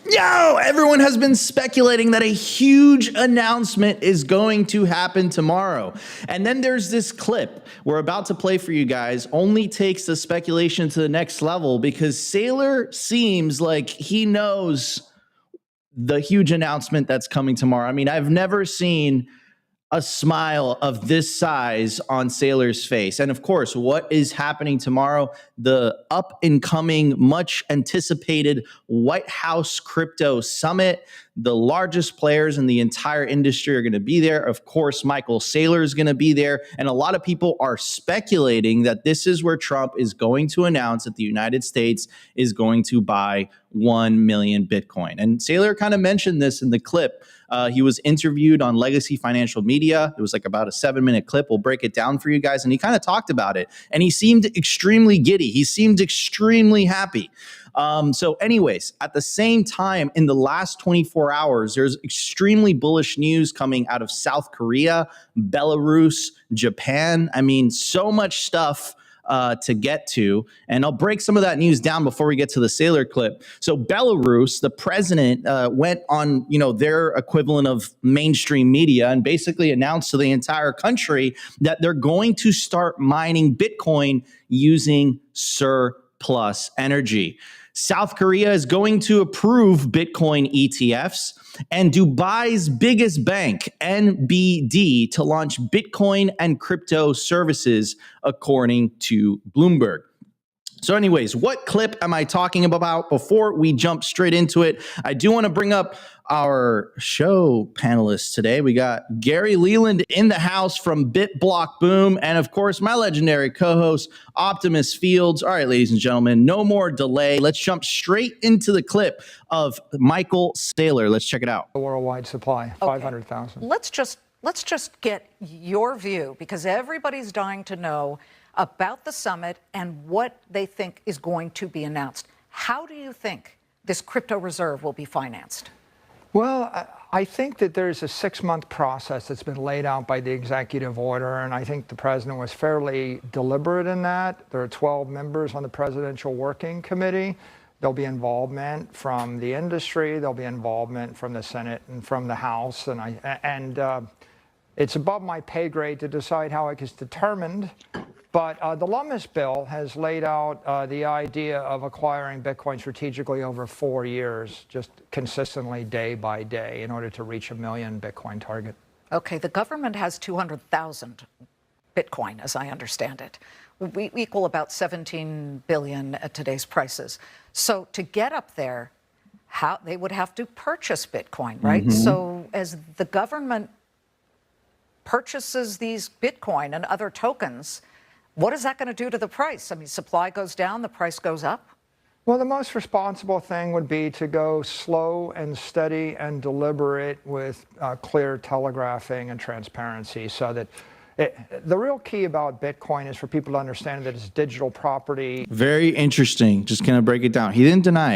Yo, everyone has been speculating that a huge announcement is going to happen tomorrow. And then there's this clip we're about to play for you guys, only takes the speculation to the next level because Saylor seems like he knows the huge announcement that's coming tomorrow. I mean, I've never seen a smile of this size on Saylor's face. And of course, what is happening tomorrow? The up and coming, much anticipated White House crypto summit. The largest players in the entire industry are going to be there. Of course, Michael Saylor is going to be there. And a lot of people are speculating that this is where Trump is going to announce that the United States is going to buy 1 million Bitcoin. And Saylor kind of mentioned this in the clip. He was interviewed on Legacy Financial Media. It was like about a 7-minute clip. We'll break it down for you guys. And he kind of talked about it. And he seemed extremely giddy. He seemed extremely happy. So anyways, at the same time, in the last 24 hours, there's extremely bullish news coming out of South Korea, Belarus, Japan. I mean, so much stuff to get to. And I'll break some of that news down before we get to the Saylor clip. So Belarus, the president went on, their equivalent of mainstream media and basically announced to the entire country that they're going to start mining Bitcoin using surplus energy. South Korea is going to approve Bitcoin ETFs, and Dubai's biggest bank, NBD, to launch Bitcoin and crypto services, according to Bloomberg. So anyways, what clip am I talking about? Before we jump straight into it, I do want to bring up our show panelists today. We got Gary Leland in the house from BitBlockBoom, and of course, my legendary co-host, Optimus Fields. All right, ladies and gentlemen, no more delay. Let's jump straight into the clip of Michael Saylor. Let's check it out. The worldwide supply, 500,000. Let's just get your view, because everybody's dying to know about the summit and what they think is going to be announced. How do you think this crypto reserve will be financed? Well, I think that there's a 6-month process that's been laid out by the executive order, and I think the president was fairly deliberate in that. There are 12 members on the Presidential Working Committee. There'll be involvement from the industry, there'll be involvement from the Senate and from the House, and it's above my pay grade to decide how it gets determined. But the Lummis bill has laid out the idea of acquiring Bitcoin strategically over 4 years, just consistently day by day, in order to reach a million Bitcoin target. Okay, the government has 200,000 Bitcoin, as I understand it. We equal about 17 billion at today's prices. So to get up there, how they would have to purchase Bitcoin, right? Mm-hmm. So as the government purchases these Bitcoin and other tokens, what is that going to do to the price? I mean, supply goes down, the price goes up? Well, the most responsible thing would be to go slow and steady and deliberate with clear telegraphing and transparency, so that the real key about Bitcoin is for people to understand that it's digital property. Very interesting. Just kind of break it down. He didn't deny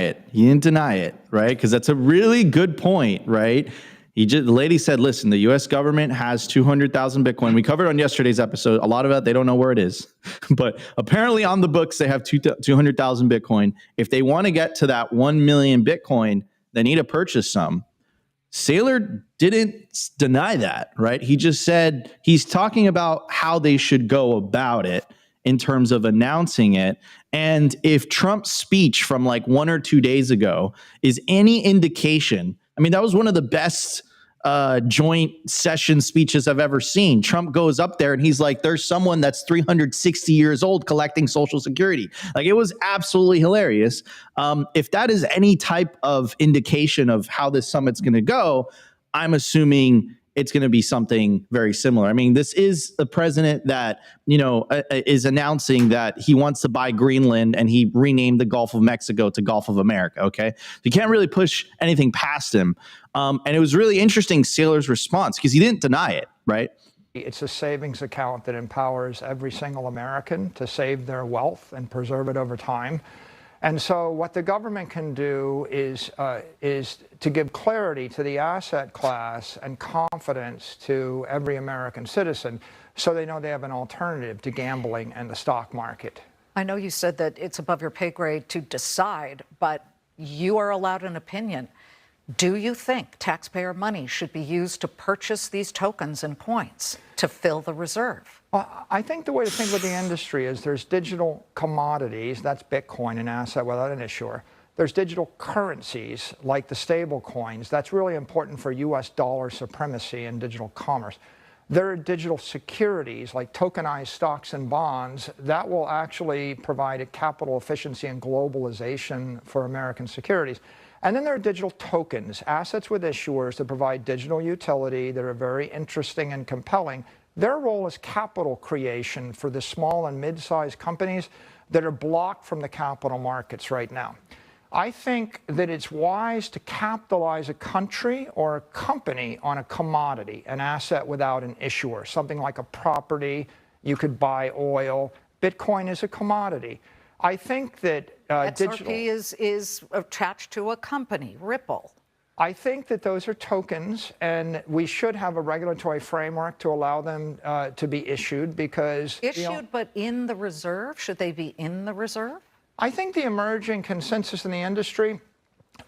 it, right? Because that's a really good point, right? The lady said, listen, the U.S. government has 200,000 Bitcoin. We covered on yesterday's episode. A lot of it, they don't know where it is. But apparently on the books, they have 200,000 Bitcoin. If they want to get to that 1 million Bitcoin, they need to purchase some. Saylor didn't deny that, right? He just said he's talking about how they should go about it in terms of announcing it. And if Trump's speech from like 1 or 2 days ago is any indication, I mean, that was one of the best joint session speeches I've ever seen. Trump goes up there and he's like, there's someone that's 360 years old collecting Social Security. Like, it was absolutely hilarious. If that is any type of indication of how this summit's going to go, I'm assuming it's going to be something very similar. I mean, this is the president that, is announcing that he wants to buy Greenland, and he renamed the Gulf of Mexico to Gulf of America, okay? You can't really push anything past him. And it was really interesting, Saylor's response, because he didn't deny it, right? It's a savings account that empowers every single American to save their wealth and preserve it over time. And so what the government can do is to give clarity to the asset class and confidence to every American citizen, so they know they have an alternative to gambling and the stock market. I know you said that it's above your pay grade to decide, but you are allowed an opinion. Do you think taxpayer money should be used to purchase these tokens and coins to fill the reserve? Well, I think the way to think about the industry is there's digital commodities, that's Bitcoin, an asset without an issuer. There's digital currencies like the stable coins. That's really important for US dollar supremacy in digital commerce. There are digital securities like tokenized stocks and bonds that will actually provide a capital efficiency and globalization for American securities. And then there are digital tokens, assets with issuers that provide digital utility that are very interesting and compelling. Their role is capital creation for the small and mid-sized companies that are blocked from the capital markets right now. I think that it's wise to capitalize a country or a company on a commodity, an asset without an issuer, something like a property. You could buy oil. Bitcoin is a commodity. I think that XRP is attached to a company, Ripple. I think that those are tokens, and we should have a regulatory framework to allow them to be issued because... Issued, but in the reserve? Should they be in the reserve? I think the emerging consensus in the industry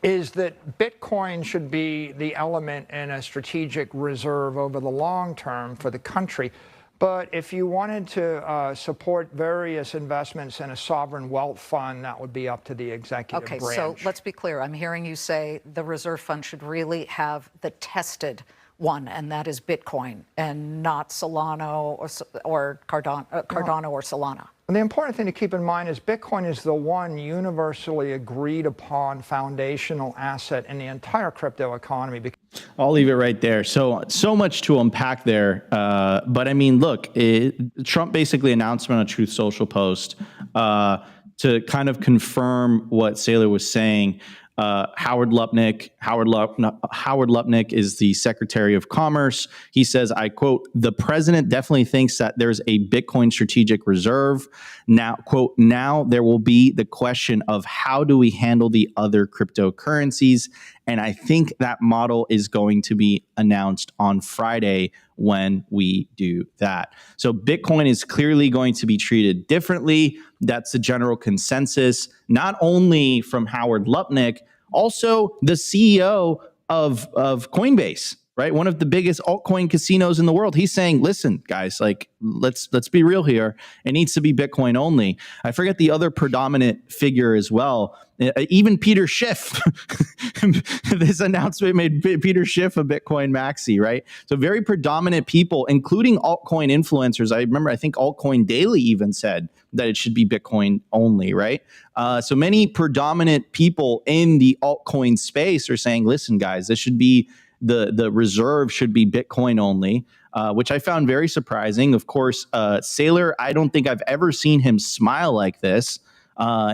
is that Bitcoin should be the element in a strategic reserve over the long term for the country. But if you wanted to support various investments in a sovereign wealth fund, that would be up to the executive branch. Okay, so let's be clear. I'm hearing you say the reserve fund should really have the tested one, and that is Bitcoin, and not Solana or Cardano or Solana. And the important thing to keep in mind is Bitcoin is the one universally agreed upon foundational asset in the entire crypto economy. I'll leave it right there. So much to unpack there. But I mean, look, Trump basically announced on a Truth Social post to kind of confirm what Saylor was saying. Howard Lutnick is the Secretary of Commerce. He says, I quote, "The president definitely thinks that there's a Bitcoin strategic reserve. Now, quote, now there will be the question of how do we handle the other cryptocurrencies? And I think that model is going to be announced on Friday when we do that." So Bitcoin is clearly going to be treated differently. That's the general consensus, not only from Howard Lutnick, also the CEO of Coinbase, right? One of the biggest altcoin casinos in the world. He's saying, listen, guys, like, let's be real here. It needs to be Bitcoin only. I forget the other predominant figure as well. Even Peter Schiff, this announcement made Peter Schiff a Bitcoin maxi, right? So very predominant people, including altcoin influencers. I remember, I think Altcoin Daily even said that it should be Bitcoin only, right? So many predominant people in the altcoin space are saying, listen, guys, this should be the reserve should be Bitcoin only, which I found very surprising. Of course, Saylor, I don't think I've ever seen him smile like this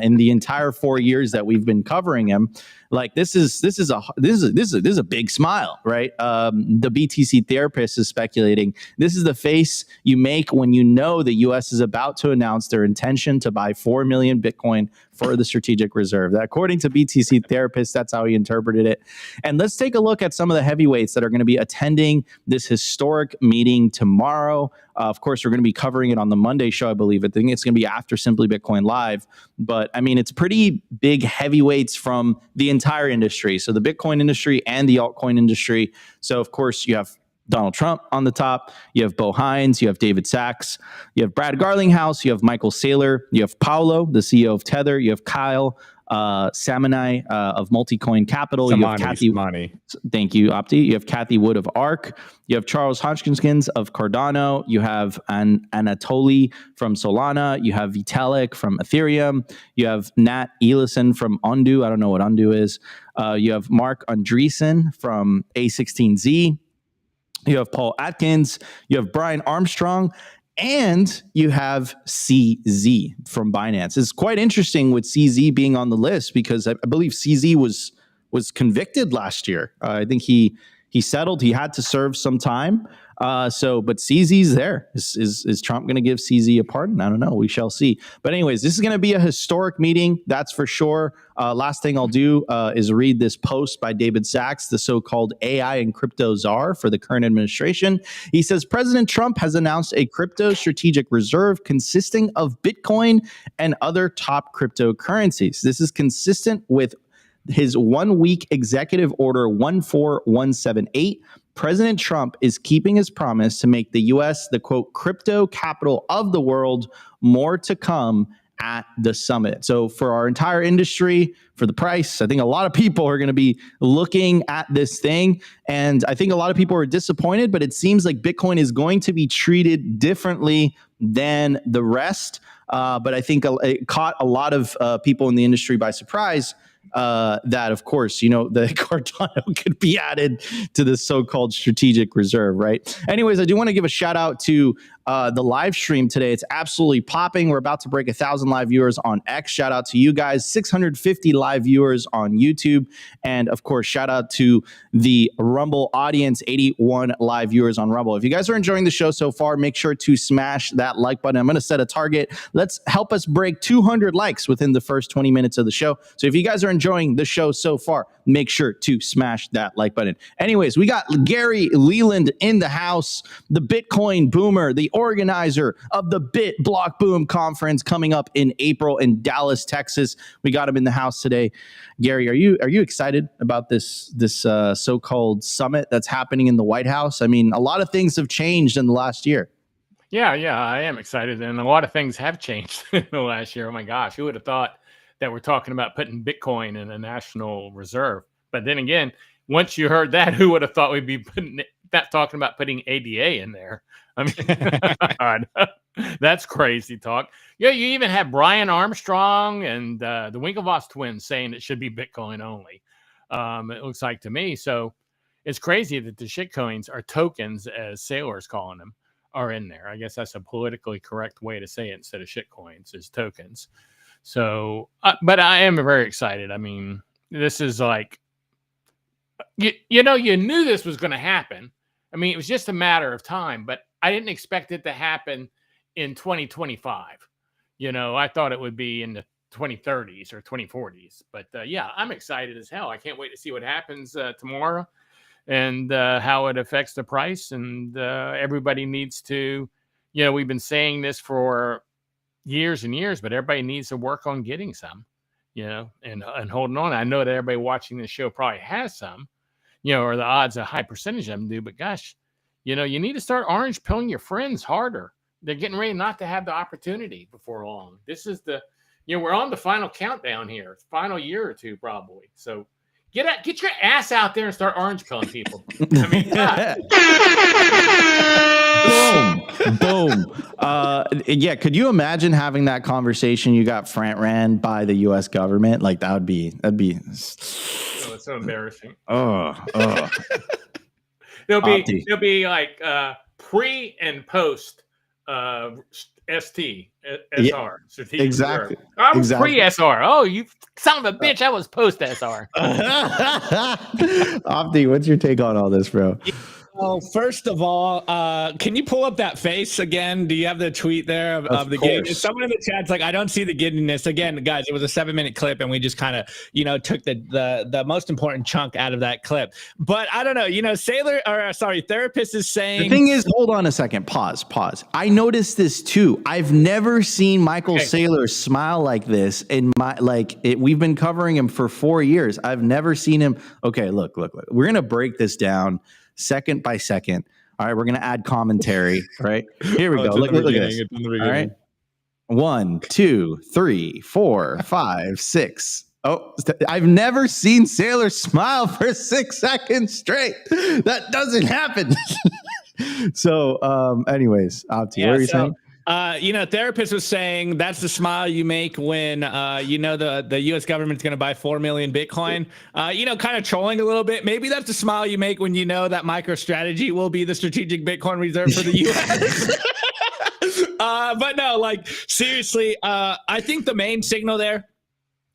in the entire 4 years that we've been covering him. Like this is a big smile, right? The BTC therapist is speculating this is the face you make when you know the U.S. is about to announce their intention to buy 4 million Bitcoin for the strategic reserve. That, according to BTC therapist, that's how he interpreted it. And let's take a look at some of the heavyweights that are going to be attending this historic meeting tomorrow. Of course, we're going to be covering it on the Monday show, I believe. I think it's going to be after Simply Bitcoin Live. But I mean, it's pretty big heavyweights from the entire industry. So the Bitcoin industry and the altcoin industry. So of course, you have Donald Trump on the top. You have Bo Hines. You have David Sachs. You have Brad Garlinghouse. You have Michael Saylor. You have Paolo, the CEO of Tether. You have Kyle Samanai of Multicoin Capital. You have Kathy. Thank you, Opti. You have Kathy Wood of ARK. You have Charles Hodgkins of Cardano. You have Anatoly from Solana. You have Vitalik from Ethereum. You have Nat Elison from Ondu. I don't know what Ondu is. You have Mark Andreessen from A16Z. You have Paul Atkins. You have Brian Armstrong. And you have CZ from Binance. It's quite interesting with CZ being on the list because I believe CZ was convicted last year. I think he settled. He had to serve some time. But CZ's there. Is Trump going to give CZ a pardon? I don't know. We shall see. But anyways, this is going to be a historic meeting. That's for sure. Last thing I'll do is read this post by David Sachs, the so-called AI and crypto czar for the current administration. He says, President Trump has announced a crypto strategic reserve consisting of Bitcoin and other top cryptocurrencies. This is consistent with his 1 week executive order 14178, President Trump is keeping his promise to make the U.S. the, quote, crypto capital of the world. More to come at the summit. So for our entire industry, for the price, I think a lot of people are going to be looking at this thing. And I think a lot of people are disappointed, but it seems like Bitcoin is going to be treated differently than the rest. But I think it caught a lot of people in the industry by surprise. That, of course, the Cardano could be added to the so-called strategic reserve, right? Anyways, I do want to give a shout out to the live stream today. It's absolutely popping. We're about to break 1,000 live viewers on X. Shout out to you guys. 650 live viewers on YouTube. And of course, shout out to the Rumble audience, 81 live viewers on Rumble. If you guys are enjoying the show so far, make sure to smash that like button. I'm going to set a target. Let's help us break 200 likes within the first 20 minutes of the show. So if you guys are enjoying the show so far, make sure to smash that like button. Anyways, we got Gary Leland in the house, the Bitcoin boomer, the organizer of the BitBlockBoom conference coming up in April in Dallas, Texas. We got him in the house today. Gary, are you excited about this so-called summit that's happening in the White House? I mean, a lot of things have changed in the last year. Yeah, I am excited, and a lot of things have changed in the last year. Oh my gosh, who would have thought that we're talking about putting Bitcoin in a national reserve? But then again, once you heard that, who would have thought we'd be talking about putting ADA in there? I mean, God, that's crazy talk. Yeah, you even have Brian Armstrong and the Winklevoss twins saying it should be Bitcoin only. It looks like to me. So it's crazy that the shitcoins are tokens, as Saylor's calling them, are in there. I guess that's a politically correct way to say it instead of shitcoins is tokens. So, but I am very excited. I mean, this is like, you knew this was going to happen. I mean, it was just a matter of time, but I didn't expect it to happen in 2025. I thought it would be in the 2030s or 2040s. But yeah, I'm excited as hell. I can't wait to see what happens tomorrow and how it affects the price. And everybody needs to, we've been saying this for years and years, but everybody needs to work on getting some, and holding on. I know that everybody watching this show probably has some, or the odds a high percentage of them do, but gosh, you need to start orange pilling your friends harder. They're getting ready not to have the opportunity before long. This is we're on the final countdown here, final year or two probably. So get your ass out there and start orange pilling people. I mean, boom. Yeah, could you imagine having that conversation? You got ran by the U.S. government, like that'd be. Oh, it's so embarrassing. There'll be like pre and post SR. Yeah, exactly. I'm pre-SR. Oh, you son of a bitch. I was post-SR. Opti, what's your take on all this, bro? Well, first of all, can you pull up that face again? Do you have the tweet there of the giddiness? Someone in the chat's like, I don't see the giddiness. Again, guys, it was a 7-minute clip, and we just kind of, took the most important chunk out of that clip. But I don't know, Therapist is saying. The thing is, hold on a second. Pause. I noticed this too. I've never seen Michael Saylor smile like this in we've been covering him for 4 years. I've never seen him. Okay, look. We're going to break this down second by second. All right, we're going to add commentary, right? Here we go. Look at this. All right. 1, 2, 3, 4, 5, 6. Oh, I've never seen Saylor smile for 6 seconds straight. That doesn't happen. So, anyways, Opti, what were you saying? Therapist was saying that's the smile you make when the U.S. government's going to buy 4 million Bitcoin. Kind of trolling a little bit. Maybe that's the smile you make when you know that MicroStrategy will be the strategic Bitcoin reserve for the U.S. But no, seriously, I think the main signal there.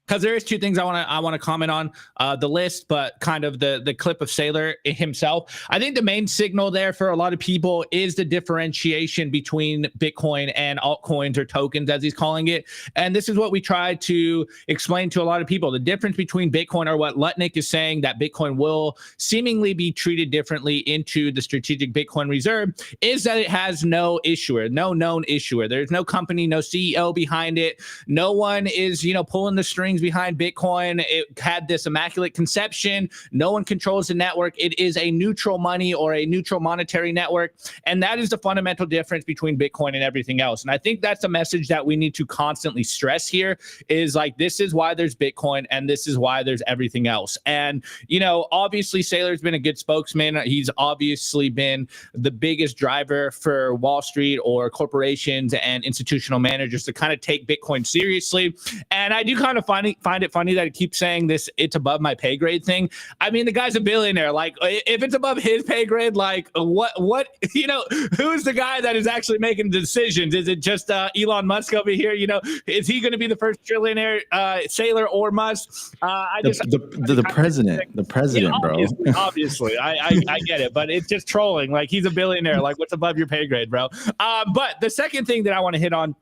Because there is 2 things I want to comment on, the list, but kind of the clip of Saylor himself. I think the main signal there for a lot of people is the differentiation between Bitcoin and altcoins or tokens, as he's calling it. And this is what we try to explain to a lot of people. The difference between Bitcoin, or what Lutnick is saying, that Bitcoin will seemingly be treated differently into the strategic Bitcoin reserve, is that it has no issuer, no known issuer. There's no company, no CEO behind it. No one is, pulling the strings brains behind Bitcoin. It had this immaculate conception. No one controls the network. It is a neutral money or a neutral monetary network. And that is the fundamental difference between Bitcoin and everything else. And I think that's a message that we need to constantly stress here is like, this is why there's Bitcoin and this is why there's everything else. And, you know, obviously Saylor's been a good spokesman. He's obviously been the biggest driver for Wall Street or corporations and institutional managers to kind of take Bitcoin seriously. And I do kind of find it funny that he keeps saying this, it's above my pay grade thing. I mean, the guy's a billionaire. Like, if it's above his pay grade, like what, you know, who's the guy that is actually making the decisions? Is it just Elon Musk over here? You know, is he going to be the first trillionaire, Saylor or Musk? The president, yeah, bro. Obviously, I get it, but it's just trolling. Like, he's a billionaire. Like, what's above your pay grade, bro? But the second thing that I want to hit on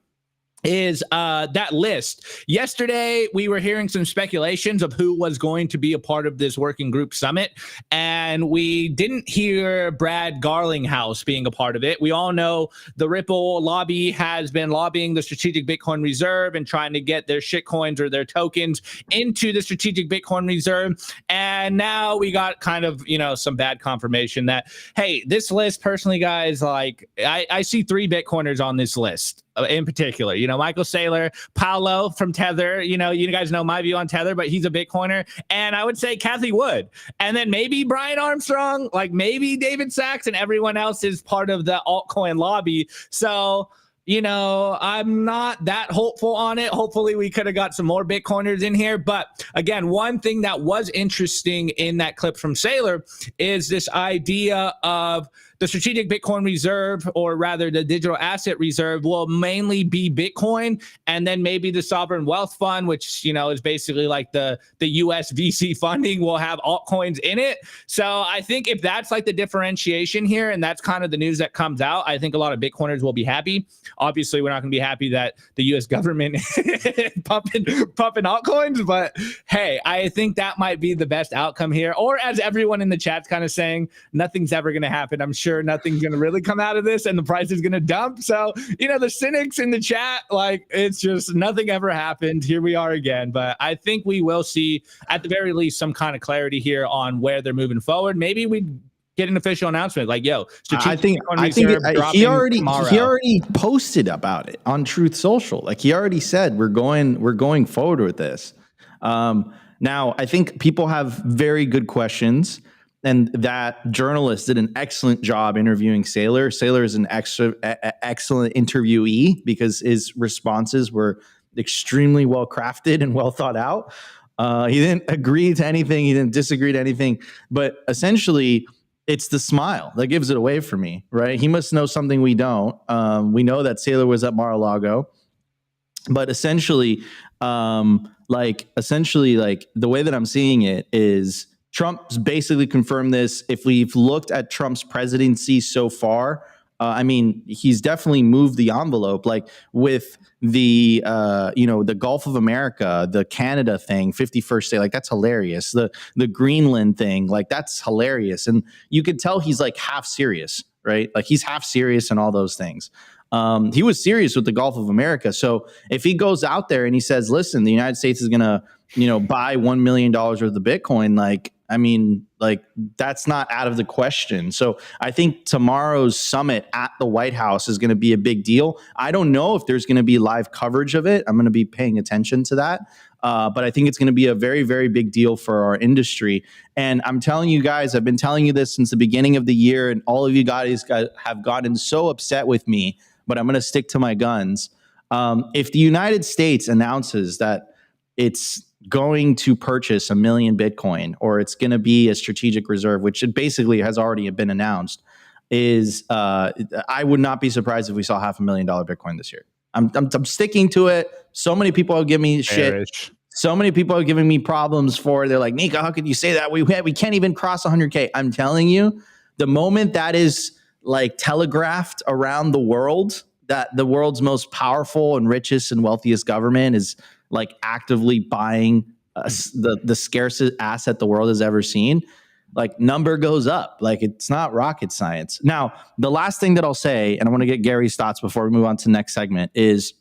is that list. Yesterday, we were hearing some speculations of who was going to be a part of this working group summit, and we didn't hear Brad Garlinghouse being a part of it. We all know the Ripple lobby has been lobbying the Strategic Bitcoin Reserve and trying to get their shitcoins or their tokens into the Strategic Bitcoin Reserve. And now we got kind of, you know, some bad confirmation that, hey, this list, personally, guys, like, I see 3 Bitcoiners on this list in particular. You know, Michael Saylor, Paolo from Tether, you know, you guys know my view on Tether, but he's a Bitcoiner. And I would say Kathy Wood. And then maybe Brian Armstrong, like maybe David Sachs, and everyone else is part of the altcoin lobby. So, you know, I'm not that hopeful on it. Hopefully we could have got some more Bitcoiners in here. But again, one thing that was interesting in that clip from Saylor is this idea of the Strategic Bitcoin Reserve, or rather the Digital Asset Reserve, will mainly be Bitcoin, and then maybe the Sovereign Wealth Fund, which, you know, is basically like the US VC funding, will have altcoins in it. So I think if that's like the differentiation here, and that's kind of the news that comes out, I think a lot of Bitcoiners will be happy. Obviously, we're not going to be happy that the US government pumping altcoins, but hey, I think that might be the best outcome here. Or as everyone in the chat's kind of saying, nothing's ever going to happen. I'm sure nothing's going to really come out of this and the price is going to dump. So, you know, the cynics in the chat, like, it's just nothing ever happened. Here we are again. But I think we will see at the very least some kind of clarity here on where they're moving forward. Maybe we get an official announcement like, yo, I think he already posted about it on Truth Social. Like, he already said, we're going forward with this. Now, I think people have very good questions, and that journalist did an excellent job interviewing Saylor. Saylor is an excellent interviewee because his responses were extremely well crafted and well thought out. He didn't agree to anything. He didn't disagree to anything. But essentially, it's the smile that gives it away for me, right? He must know something we don't. We know that Saylor was at Mar-a-Lago. But essentially, the way that I'm seeing it is Trump's basically confirmed this. If we've looked at Trump's presidency so far, I mean, he's definitely moved the envelope, like with the, the Gulf of America, the Canada thing, 51st state, like that's hilarious. The Greenland thing, like that's hilarious. And you could tell he's like half serious, right? Like he's half serious and all those things. He was serious with the Gulf of America. So if he goes out there and he says, listen, the United States is going to, buy $1 million worth of Bitcoin, like, I mean, like that's not out of the question. So I think tomorrow's summit at the White House is going to be a big deal. I don't know if there's going to be live coverage of it. I'm going to be paying attention to that. But I think it's going to be a very, very big deal for our industry. And I'm telling you guys, I've been telling you this since the beginning of the year, and all of you guys have gotten so upset with me, but I'm going to stick to my guns. If the United States announces that it's going to purchase 1 million Bitcoin, or it's going to be a strategic reserve, which it basically has already been announced, I would not be surprised if we saw $500,000 Bitcoin this year. I'm sticking to it. So many people have given me shit. So many people are giving me problems for it. They're like, Nico, how could you say that? We can't even cross 100K. I'm telling you, the moment that is like telegraphed around the world, that the world's most powerful and richest and wealthiest government is like actively buying the scarcest asset the world has ever seen, like number goes up. Like it's not rocket science. Now, the last thing that I'll say, and I want to get Gary's thoughts before we move on to the next segment, is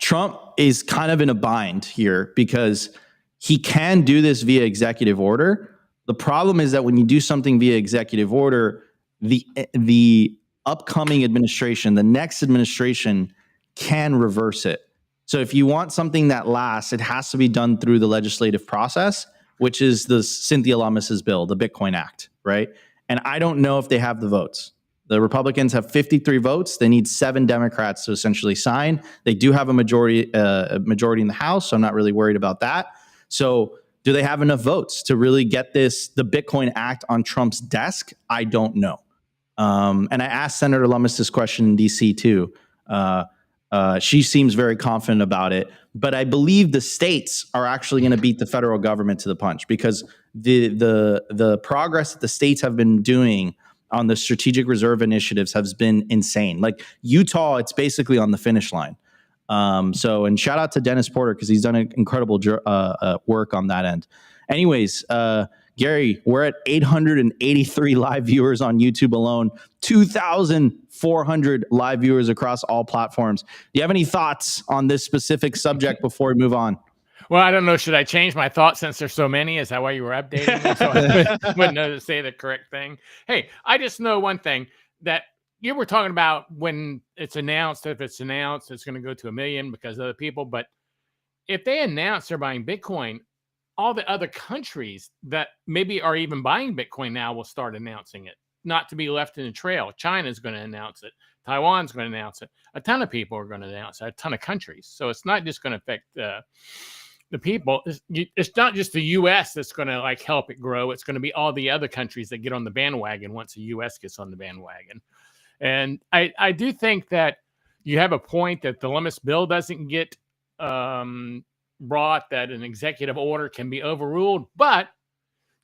Trump is kind of in a bind here because he can do this via executive order. The problem is that when you do something via executive order, the upcoming administration, the next administration, can reverse it. So if you want something that lasts, it has to be done through the legislative process, which is the Cynthia Lummis's bill, the Bitcoin Act, right? And I don't know if they have the votes. The Republicans have 53 votes. They need 7 Democrats to essentially sign. They do have a majority in the House, so I'm not really worried about that. So do they have enough votes to really get the Bitcoin Act on Trump's desk? I don't know. And I asked Senator Lummis this question in DC too. She seems very confident about it, but I believe the states are actually going to beat the federal government to the punch because the progress that the states have been doing on the strategic reserve initiatives has been insane. Like Utah, it's basically on the finish line. And shout out to Dennis Porter because he's done an incredible work on that end. Anyways, Gary, we're at 883 live viewers on YouTube alone, 2,400 live viewers across all platforms. Do you have any thoughts on this specific subject before we move on? Well, I don't know. Should I change my thoughts since there's so many? Is that why you were updating me? So I wouldn't know to say the correct thing. Hey, I just know one thing, that you were talking about when it's announced, if it's announced, it's going to go to 1 million because of other people. But if they announce they're buying Bitcoin, all the other countries that maybe are even buying Bitcoin now will start announcing it, not to be left in the trail. China's going to announce it. Taiwan's going to announce it. A ton of people are going to announce it, a ton of countries. So it's not just going to affect the people. It's not just the U.S. that's going to like help it grow. It's going to be all the other countries that get on the bandwagon once the U.S. gets on the bandwagon. And I do think that you have a point that the Lummis bill doesn't get brought, that an executive order can be overruled, but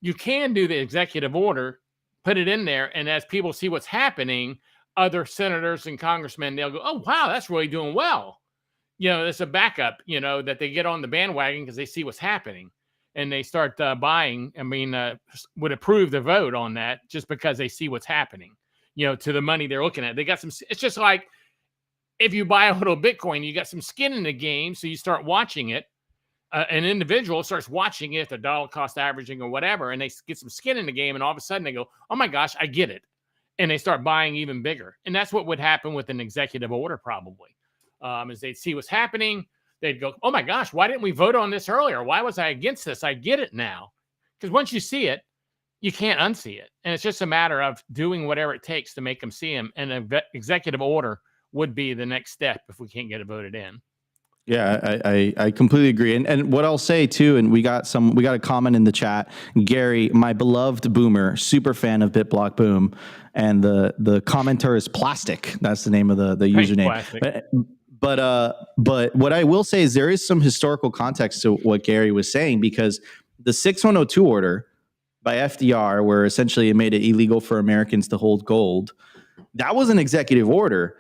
you can do the executive order, put it in there, and as people see what's happening, other senators and congressmen, they'll go, oh, wow, that's really doing well. You know, it's a backup, you know, that they get on the bandwagon because they see what's happening and they start buying. I mean, would approve the vote on that just because they see what's happening, you know, to the money they're looking at. They got some, it's just like if you buy a little Bitcoin, you got some skin in the game. So you start watching it. An individual starts watching it, the dollar cost averaging or whatever, and they get some skin in the game. And all of a sudden they go, oh my gosh, I get it. And they start buying even bigger. And that's what would happen with an executive order probably. As they'd see what's happening, they'd go, oh my gosh, why didn't we vote on this earlier? Why was I against this? I get it now. Because once you see it, you can't unsee it. And it's just a matter of doing whatever it takes to make them see them. And an executive order would be the next step if we can't get it voted in. Yeah, I completely agree. And what I'll say too, and we got a comment in the chat. Gary, my beloved boomer, super fan of BitBlockBoom, and the commenter is Plastic. That's the name of the username. But what I will say is there is some historical context to what Gary was saying, because the 6102 order by FDR, where essentially it made it illegal for Americans to hold gold, that was an executive order.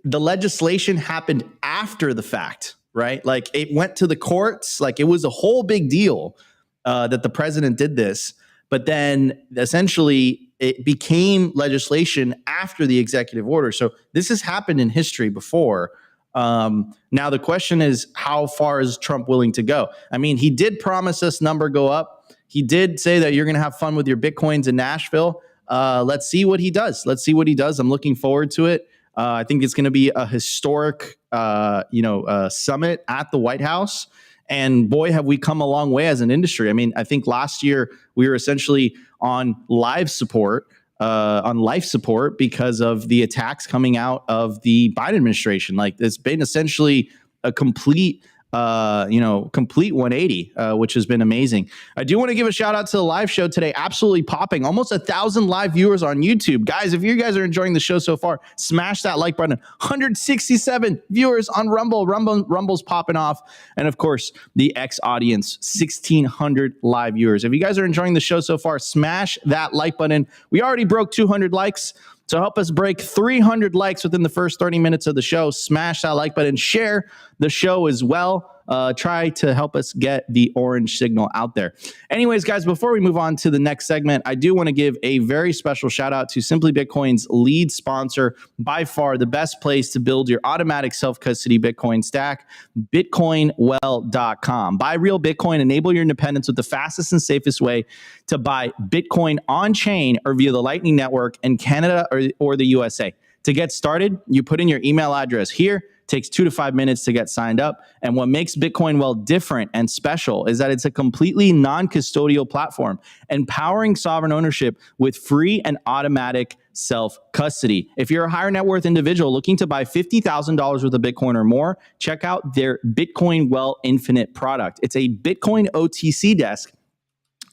The legislation happened after the fact, right? Like it went to the courts, like it was a whole big deal that the president did this. But then essentially it became legislation after the executive order. So this has happened in history before. Now the question is, how far is Trump willing to go? I mean, he did promise us number go up. He did say that you're going to have fun with your Bitcoins in Nashville. Let's see what he does. I'm looking forward to it. I think it's going to be a historic, summit at the White House. And boy, have we come a long way as an industry. I mean, I think last year we were essentially on life support because of the attacks coming out of the Biden administration. Like it's been essentially a complete 180, which has been amazing. I do want to give a shout out to the live show today. Absolutely popping. Almost 1,000 live viewers on YouTube. Guys, if you guys are enjoying the show so far, smash that like button. 167 viewers on Rumble. Rumble's popping off. And of course, the X audience, 1,600 live viewers. If you guys are enjoying the show so far, smash that like button. We already broke 200 likes. So help us break 300 likes within the first 30 minutes of the show. Smash that like button. Share the show as well. try to help us get the orange signal out there. Anyways, guys, before we move on to the next segment, I do want to give a very special shout out to Simply Bitcoin's lead sponsor, by far the best place to build your automatic self-custody Bitcoin stack, bitcoinwell.com. Buy real Bitcoin, enable your independence with the fastest and safest way to buy Bitcoin on-chain or via the Lightning Network in Canada or the USA. To get started, you put in your email address here. Takes 2 to 5 minutes to get signed up. And what makes Bitcoin Well different and special is that it's a completely non-custodial platform, empowering sovereign ownership with free and automatic self-custody. If you're a higher net worth individual looking to buy $50,000 worth of Bitcoin or more, check out their Bitcoin Well Infinite product. It's a Bitcoin OTC desk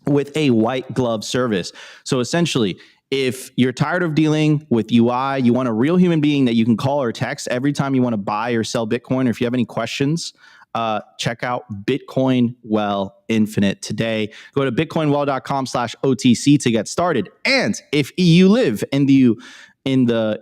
with a white glove service. So essentially, if you're tired of dealing with UI, you want a real human being that you can call or text every time you want to buy or sell Bitcoin, or if you have any questions, check out Bitcoin Well Infinite today. Go to bitcoinwell.com/OTC to get started. And if you live in the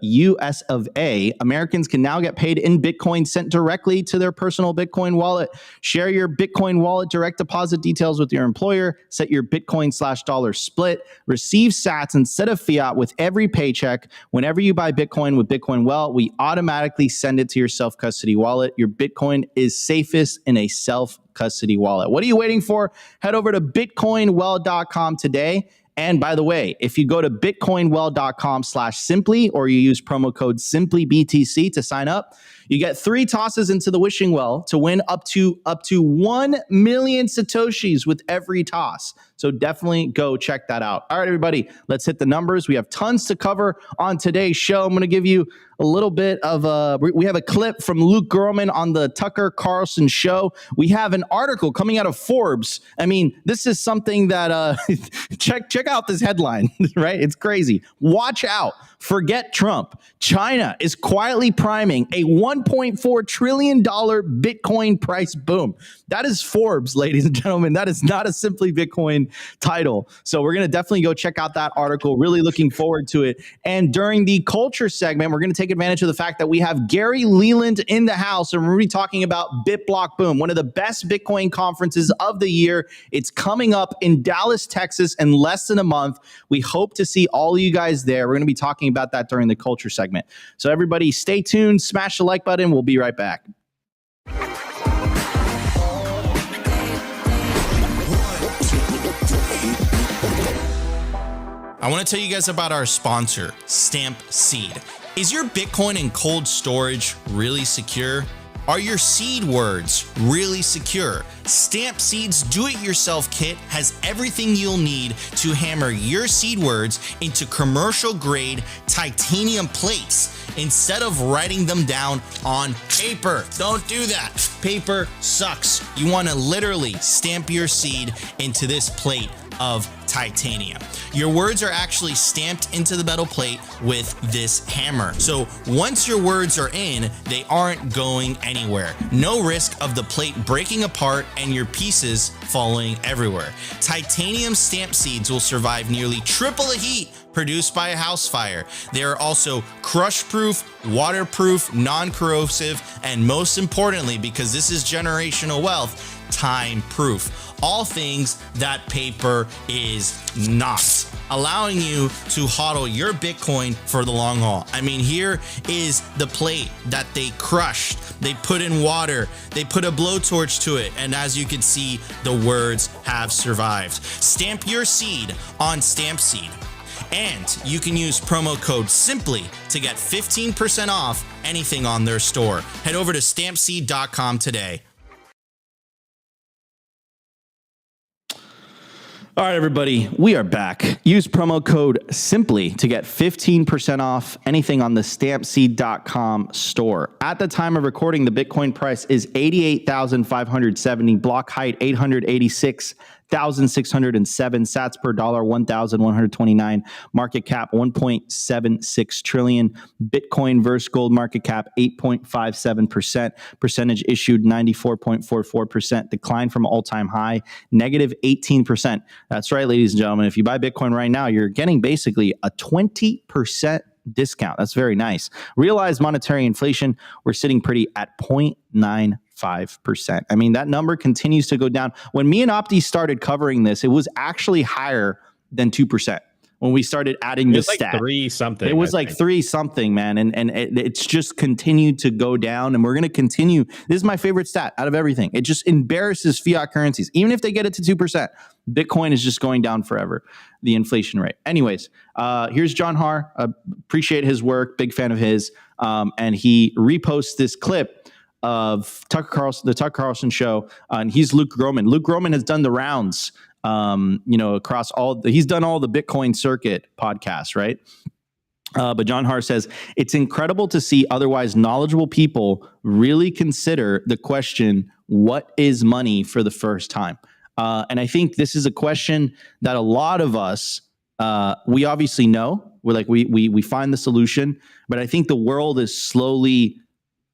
US of A, Americans can now get paid in Bitcoin sent directly to their personal Bitcoin wallet. Share your Bitcoin wallet direct deposit details with your employer. Set your Bitcoin/dollar split. Receive sats instead of fiat with every paycheck. Whenever you buy Bitcoin with Bitcoin Well, we automatically send it to your self-custody wallet. Your Bitcoin is safest in a self-custody wallet. What are you waiting for? Head over to bitcoinwell.com today. And by the way, if you go to bitcoinwell.com/simply or you use promo code SimplyBTC to sign up, you get 3 tosses into the wishing well to win up to 1 million Satoshis with every toss. So definitely go check that out. All right, everybody, let's hit the numbers. We have tons to cover on today's show. I'm going to give you a little bit of we have a clip from Luke Gurlman on the Tucker Carlson show. We have an article coming out of Forbes. I mean, this is something that check out this headline, right? It's crazy. Watch out. Forget Trump. China is quietly priming a $1.4 trillion Bitcoin price boom. That is Forbes, ladies and gentlemen. That is not a Simply Bitcoin title. So we're going to definitely go check out that article. Really looking forward to it. And during the culture segment, we're going to take advantage of the fact that we have Gary Leland in the house, and we're going to be talking about BitBlockBoom, one of the best Bitcoin conferences of the year. It's coming up in Dallas, Texas in less than a month. We hope to see all of you guys there. We're going to be talking about that during the culture segment. So everybody stay tuned, smash the like button. We'll be right back. I want to tell you guys about our sponsor, Stampseed. Is your Bitcoin in cold storage really secure? Are your seed words really secure? Stampseed's do-it-yourself kit has everything you'll need to hammer your seed words into commercial-grade titanium plates instead of writing them down on paper. Don't do that. Paper sucks. You want to literally stamp your seed into this plate of titanium. Your words are actually stamped into the metal plate with this hammer. So once your words are in, they aren't going anywhere. No risk of the plate breaking apart and your pieces falling everywhere. Titanium stamp seeds will survive nearly triple the heat produced by a house fire. They are also crush-proof, waterproof, non-corrosive, and most importantly, because this is generational wealth, time-proof. All things that paper is not, allowing you to hodl your Bitcoin for the long haul. I mean, here is the plate that they crushed. They put in water, they put a blowtorch to it, and as you can see, the words have survived. Stamp your seed on Stampseed. And you can use promo code SIMPLY to get 15% off anything on their store. Head over to stampseed.com today. All right, everybody, we are back. Use promo code SIMPLY to get 15% off anything on the stampseed.com store. At the time of recording, the Bitcoin price is 88,570, block height 886,607, sats per dollar 1,129, market cap 1.76 trillion, Bitcoin versus gold market cap 8.57%, percentage issued 94.44%, decline from all-time high negative 18%. That's right, ladies and gentlemen. If you buy Bitcoin right now, you're getting basically a 20% discount. That's very nice. Realized monetary inflation, we're sitting pretty at 0.95%. 5%. I mean, that number continues to go down. When me and Opti started covering this, it was actually higher than 2%. When we started adding this like stat, 3 something. it was like 3 something, man. And it's just continued to go down. And we're going to continue. This is my favorite stat out of everything. It just embarrasses fiat currencies. Even if they get it to 2%, Bitcoin is just going down forever, the inflation rate. Anyways, here's John Haar. Appreciate his work. Big fan of his. And he reposts this clip of Tucker Carlson, the Tucker Carlson show. And he's Luke Gromen. Luke Gromen has done the rounds across he's done all the Bitcoin circuit podcasts, right? But John Haar says, it's incredible to see otherwise knowledgeable people really consider the question, what is money, for the first time? And I think this is a question that a lot of us, we obviously know. We're like, we find the solution, but I think the world is slowly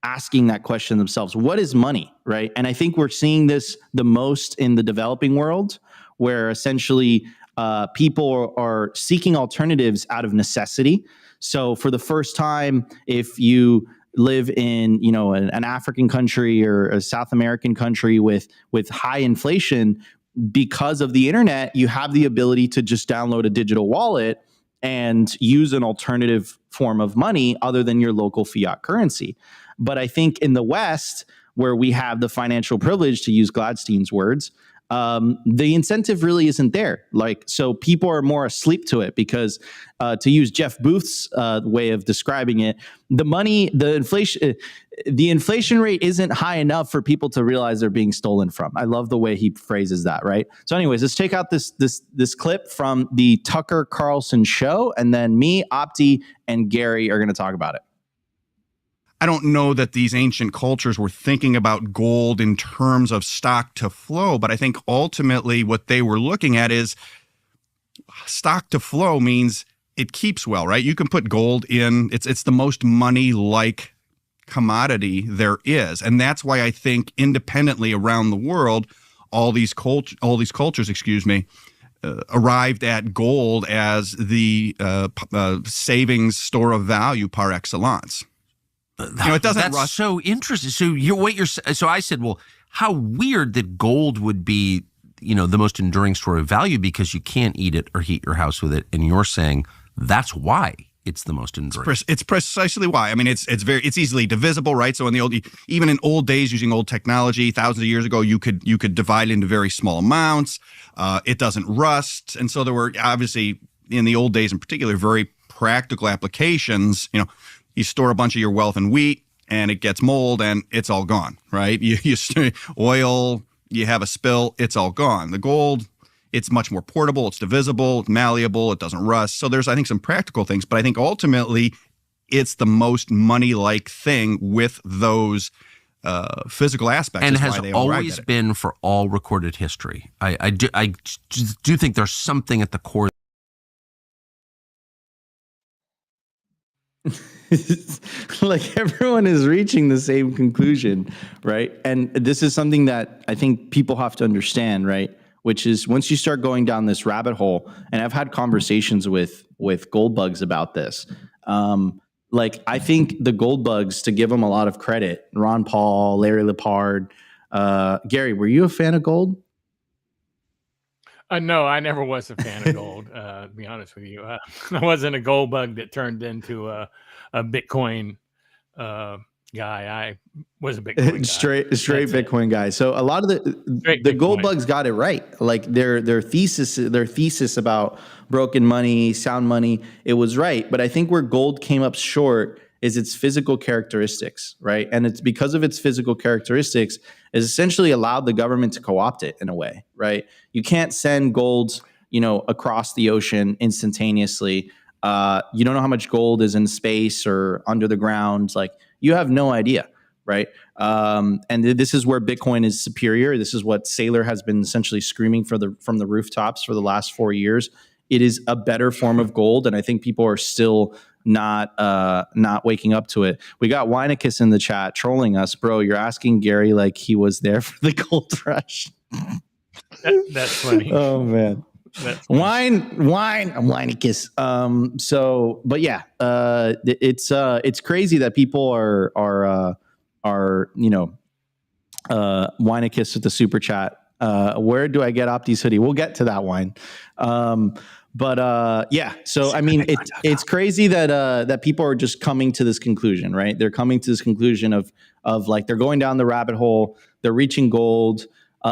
asking that question themselves. What is money, right? And I think we're seeing this the most in the developing world, where essentially people are seeking alternatives out of necessity. So for the first time, if you live in an African country or a South American country with high inflation, because of the internet, you have the ability to just download a digital wallet and use an alternative form of money other than your local fiat currency. But I think in the West, where we have the financial privilege, to use Gladstein's words, the incentive really isn't there. So people are more asleep to it because, to use Jeff Booth's way of describing it, the inflation rate isn't high enough for people to realize they're being stolen from. I love the way he phrases that, right? So anyways, let's check out this clip from the Tucker Carlson show, and then me, Opti, and Gary are going to talk about it. I don't know that these ancient cultures were thinking about gold in terms of stock to flow, but I think ultimately what they were looking at is stock to flow means it keeps well, right? You can put gold in, it's the most money-like commodity there is. And that's why I think independently around the world, all these cultures, arrived at gold as the savings store of value par excellence. It doesn't That's rust. so interesting. So I said, well, how weird that gold would be, the most enduring store of value because you can't eat it or heat your house with it. And you're saying that's why it's the most enduring. It's precisely why. I mean, it's easily divisible, right? So even in old days, using old technology, thousands of years ago, you could divide it into very small amounts. It doesn't rust, and so there were obviously in the old days, in particular, very practical applications. You store a bunch of your wealth in wheat, and it gets mold, and it's all gone, right? You oil, you have a spill, it's all gone. The gold, it's much more portable, it's divisible, it's malleable, it doesn't rust. So there's, I think, some practical things, but I think ultimately it's the most money-like thing with those physical aspects. And has always been for all recorded history. I do think there's something at the core. Like, everyone is reaching the same conclusion, right? And this is something that I think people have to understand, right? Which is, once you start going down this rabbit hole, and I've had conversations with gold bugs about this. I think the gold bugs, to give them a lot of credit, Ron Paul, Larry Lepard, Gary, were you a fan of gold? No, I never was a fan of gold, to be honest with you. I wasn't a gold bug that turned into a Bitcoin guy. I was a Bitcoin guy. Straight Bitcoin guy. So a lot of the gold bugs got it right. Like their thesis about broken money, sound money, it was right. But I think where gold came up short is its physical characteristics, right? And it's because of its physical characteristics is essentially allowed the government to co-opt it in a way, right? You can't send gold, across the ocean instantaneously. You don't know how much gold is in space or under the ground. Like, you have no idea, right? And this is where Bitcoin is superior. This is what Saylor has been essentially screaming from the rooftops for the last 4 years. It is a better form of gold, and I think people are still not waking up to it. We got Weinekiss in the chat trolling us, bro. You're asking Gary like he was there for the gold rush. That's funny. Oh man. Wine. I'm Weinekiss. But yeah, it's crazy that people are Winekiss with the super chat. Where do I get Opti's hoodie? We'll get to that wine. Yeah, so I mean, it's crazy that people are just coming to this conclusion, right? They're coming to this conclusion of like they're going down the rabbit hole. They're reaching gold.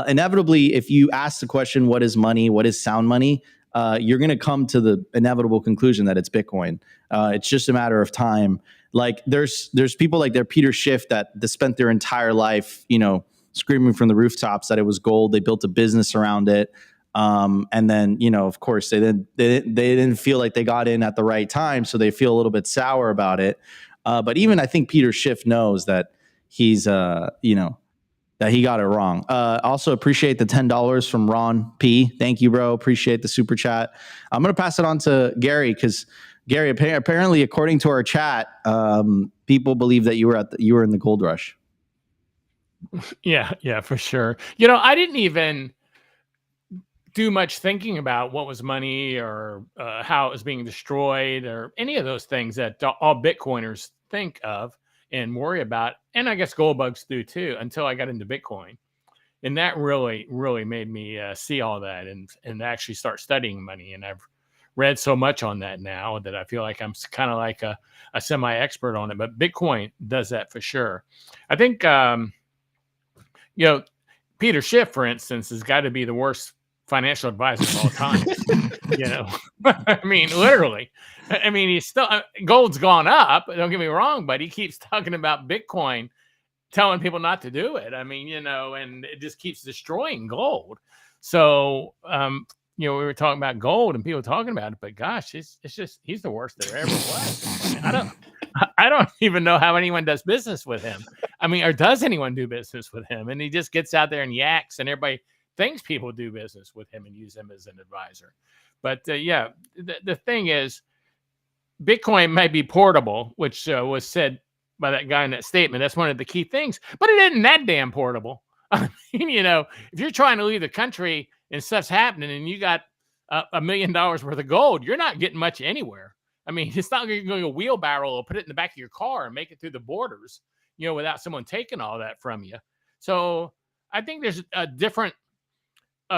Inevitably, if you ask the question, what is money? What is sound money? You're going to come to the inevitable conclusion that it's Bitcoin. It's just a matter of time. Like there's people like Peter Schiff that spent their entire life, screaming from the rooftops that it was gold. They built a business around it. And then, of course they didn't feel like they got in at the right time. So they feel a little bit sour about it. But even I think Peter Schiff knows that he's, that he got it wrong. Also appreciate the $10 from Ron P. Thank you, bro. Appreciate the super chat. I'm going to pass it on to Gary because Gary, apparently, according to our chat, people believe that you were in the gold rush. Yeah, for sure. I didn't even do much thinking about what was money or how it was being destroyed or any of those things that all Bitcoiners think of and worry about. And I guess gold bugs do too, until I got into Bitcoin. And that really, really made me see all that and actually start studying money. And I've read so much on that now that I feel like I'm kind of like a semi-expert on it. But Bitcoin does that for sure. I think, Peter Schiff, for instance, has got to be the worst financial advisor of all time. I mean, literally. I mean, he's still gold's gone up. Don't get me wrong, but he keeps talking about Bitcoin, telling people not to do it. I mean, and it just keeps destroying gold. So, we were talking about gold and people talking about it, but gosh, it's just he's the worst there ever was. I don't even know how anyone does business with him. I mean, or does anyone do business with him? And he just gets out there and yaks, and everybody thinks people do business with him and use him as an advisor. But the thing is, Bitcoin may be portable, which was said by that guy in that statement. That's one of the key things, but it isn't that damn portable. I mean, if you're trying to leave the country and stuff's happening and you got $1 million worth of gold, you're not getting much anywhere. I mean, it's not going to go a wheelbarrow or put it in the back of your car and make it through the borders, without someone taking all that from you. So I think there's a different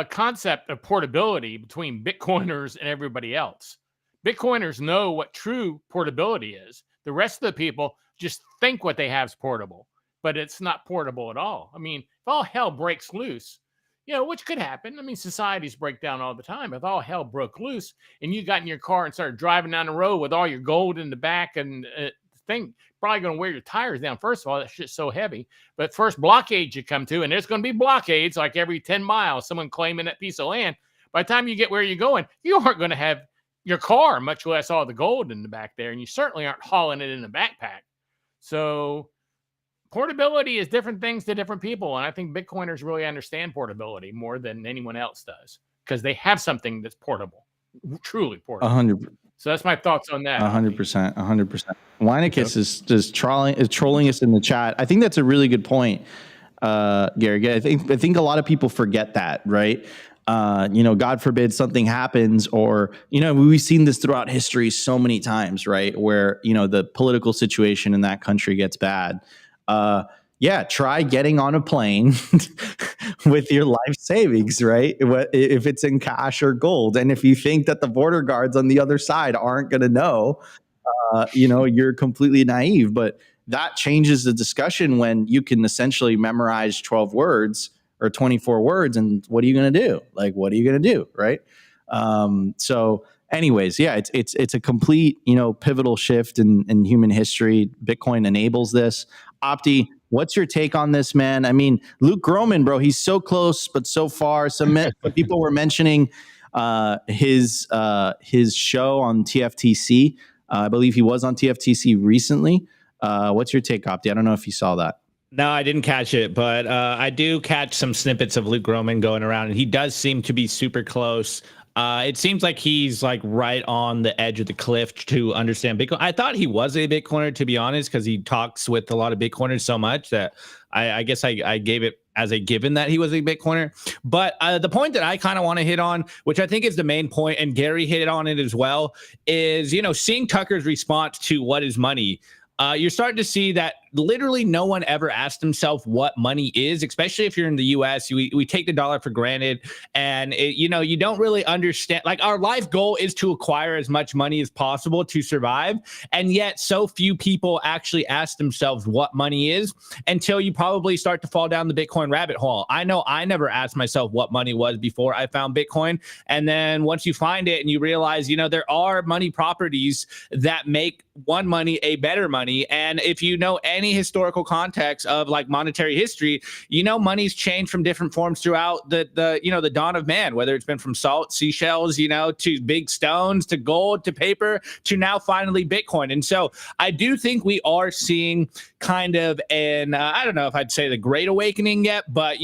concept of portability between Bitcoiners and everybody else. Bitcoiners know what true portability is. The rest of the people just think what they have is portable, but it's not portable at all. I mean, if all hell breaks loose, which could happen. I mean, societies break down all the time. If all hell broke loose and you got in your car and started driving down the road with all your gold in the back and thing, probably going to wear your tires down. First of all, that shit's so heavy. But first blockade you come to, and there's going to be blockades like every 10 miles, someone claiming that piece of land. By the time you get where you're going, you aren't going to have your car, much less all the gold in the back there. And you certainly aren't hauling it in a backpack. So portability is different things to different people. And I think Bitcoiners really understand portability more than anyone else does because they have something that's portable, truly portable. 100%. So that's my thoughts on that. 100%. 100%. Winekiss is trolling us in the chat. I think that's a really good point, Gary. I think a lot of people forget that, right? God forbid something happens, or we've seen this throughout history so many times, right? Where the political situation in that country gets bad. Try getting on a plane with your life savings, right? If it's in cash or gold. And if you think that the border guards on the other side aren't going to know, you're completely naive. But that changes the discussion when you can essentially memorize 12 words or 24 words. And what are you going to do? Like, what are you going to do? Right. So anyways, it's a complete, pivotal shift in human history. Bitcoin enables this. Opti, what's your take on this, man? I mean, Luke Groman, bro, he's so close, but so far. Some people were mentioning his show on TFTC. I believe he was on TFTC recently. What's your take, Opti? I don't know if you saw that. No, I didn't catch it, but I do catch some snippets of Luke Groman going around, and he does seem to be super close. It seems like he's like right on the edge of the cliff to understand Bitcoin. I thought he was a Bitcoiner, to be honest, because he talks with a lot of Bitcoiners so much that I guess I gave it as a given that he was a Bitcoiner. But the point that I kind of want to hit on, which I think is the main point, and Gary hit on it as well, is, seeing Tucker's response to what is money. You're starting to see that literally no one ever asked himself what money is, especially if you're in the US. We take the dollar for granted, and you don't really understand. Like, our life goal is to acquire as much money as possible to survive, and yet so few people actually ask themselves what money is until you probably start to fall down the Bitcoin rabbit hole. I know I never asked myself what money was before I found Bitcoin, and then once you find it and you realize, there are money properties that make one money a better money. And if you know any historical context of like monetary history, money's changed from different forms throughout the dawn of man, whether it's been from salt, seashells, to big stones, to gold, to paper, to now finally Bitcoin. And so I do think we are seeing kind of an, I don't know if I'd say the great awakening yet, but,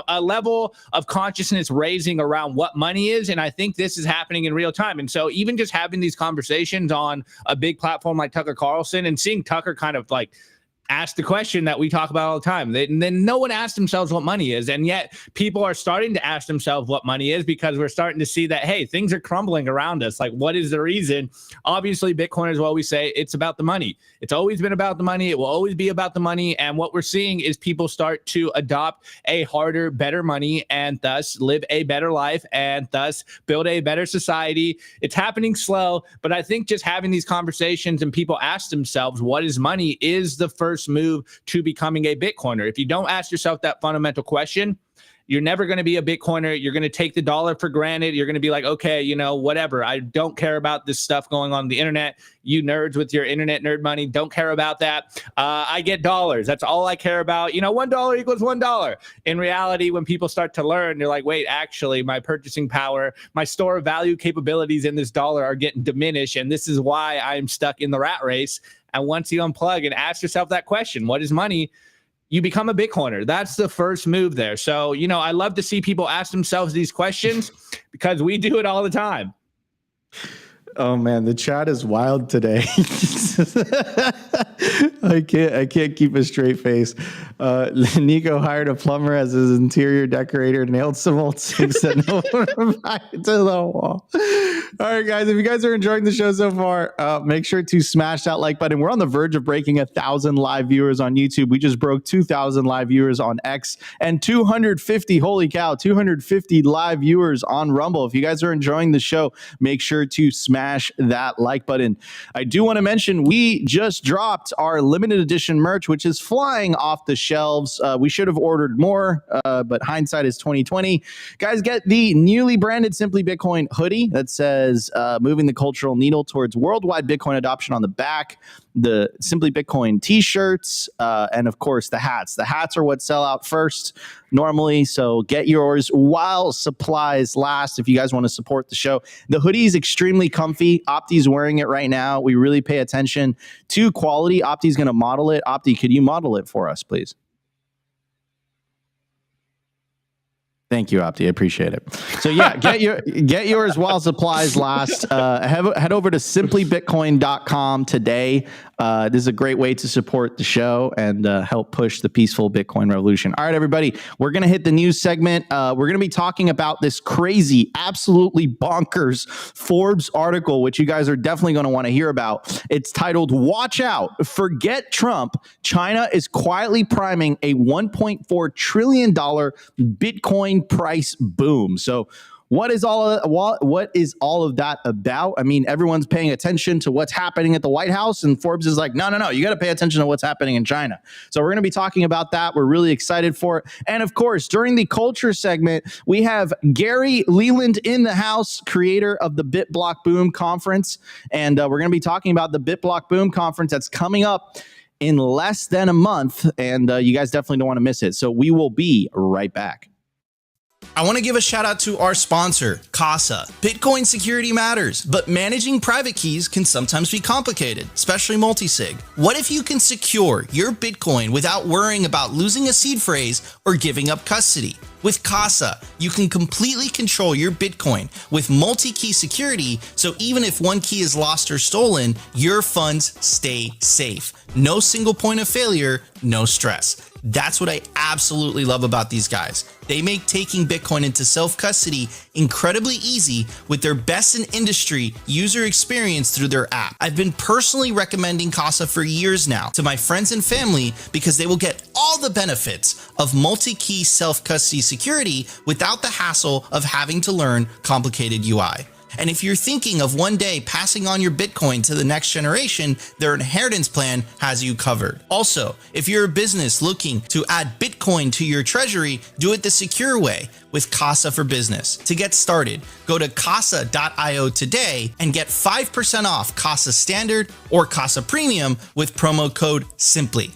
a level of consciousness raising around what money is. And I think this is happening in real time. And so even just having these conversations on a big platform like Tucker Carlson, and seeing Tucker kind of like ask the question that we talk about all the time. And then no one asked themselves what money is. And yet people are starting to ask themselves what money is, because we're starting to see that, hey, things are crumbling around us. Like, what is the reason? Obviously, Bitcoin is what we say. It's about the money. It's always been about the money. It will always be about the money. And what we're seeing is people start to adopt a harder, better money, and thus live a better life, and thus build a better society. It's happening slow, but I think just having these conversations and people ask themselves, what is money, is the first move to becoming a Bitcoiner. If you don't ask yourself that fundamental question, you're never going to be a Bitcoiner. You're going to take the dollar for granted. You're going to be like, okay, whatever. I don't care about this stuff going on the internet. You nerds with your internet nerd money don't care about that. I get dollars. That's all I care about. $1 equals $1. In reality, when people start to learn, they're like, wait, actually, my purchasing power, my store of value capabilities in this dollar are getting diminished. And this is why I'm stuck in the rat race. And once you unplug and ask yourself that question, what is money? You become a Bitcoiner. That's the first move there. So, I love to see people ask themselves these questions, because we do it all the time. Oh man, the chat is wild today. I can't keep a straight face. Nico hired a plumber as his interior decorator, nailed some old sinks that no one back to the wall. All right, guys, if you guys are enjoying the show so far, make sure to smash that like button. We're on the verge of breaking 1,000 live viewers on YouTube. We just broke 2,000 live viewers on X, and 250, holy cow, 250 live viewers on Rumble. If you guys are enjoying the show, make sure to smash that like button. I do want to mention we just dropped our limited edition merch, which is flying off the shelves. We should have ordered more, but hindsight is 2020. Guys, get the newly branded Simply Bitcoin hoodie that says moving the cultural needle towards worldwide Bitcoin adoption on the back, the Simply Bitcoin t-shirts, and of course the hats. The hats are what sell out first normally, so get yours while supplies last if you guys want to support the show. The hoodie is extremely comfy. Opti's wearing it right now. We really pay attention to quality. Opti's going to model it. Opti, could you model it for us, please? Thank you, Opti. I appreciate it. So yeah, get yours while supplies last. Head over to simplybitcoin.com today. This is a great way to support the show and help push the peaceful Bitcoin revolution. All right, everybody, we're going to hit the news segment. We're going to be talking about this crazy, absolutely bonkers Forbes article, which you guys are definitely going to want to hear about. It's titled, "Watch Out, Forget Trump. China is quietly priming a $1.4 trillion Bitcoin price boom." So what is all of that about? I mean, everyone's paying attention to what's happening at the White House, and Forbes is like, no, you got to pay attention to what's happening in China. So we're going to be talking about that. We're really excited for it. And of course, during the culture segment, we have Gary Leland in the house, creator of the BitBlockBoom conference. And we're going to be talking about the BitBlockBoom conference that's coming up in less than a month. And you guys definitely don't want to miss it. So we will be right back. I want to give a shout out to our sponsor, Casa. Bitcoin security matters, but managing private keys can sometimes be complicated, especially multi-sig. What if you can secure your Bitcoin without worrying about losing a seed phrase or giving up custody? With Casa, you can completely control your Bitcoin with multi-key security, so even if one key is lost or stolen, your funds stay safe. No single point of failure, no stress. That's what I absolutely love about these guys. They make taking Bitcoin into self-custody incredibly easy with their best in industry user experience through their app. I've been personally recommending Casa for years now to my friends and family because they will get all the benefits of multi-key self-custody security without the hassle of having to learn complicated UI. And if you're thinking of one day passing on your Bitcoin to the next generation, their inheritance plan has you covered. Also, if you're a business looking to add Bitcoin to your treasury, do it the secure way with Casa for Business. To get started, go to casa.io today and get 5% off Casa Standard or Casa Premium with promo code SIMPLY.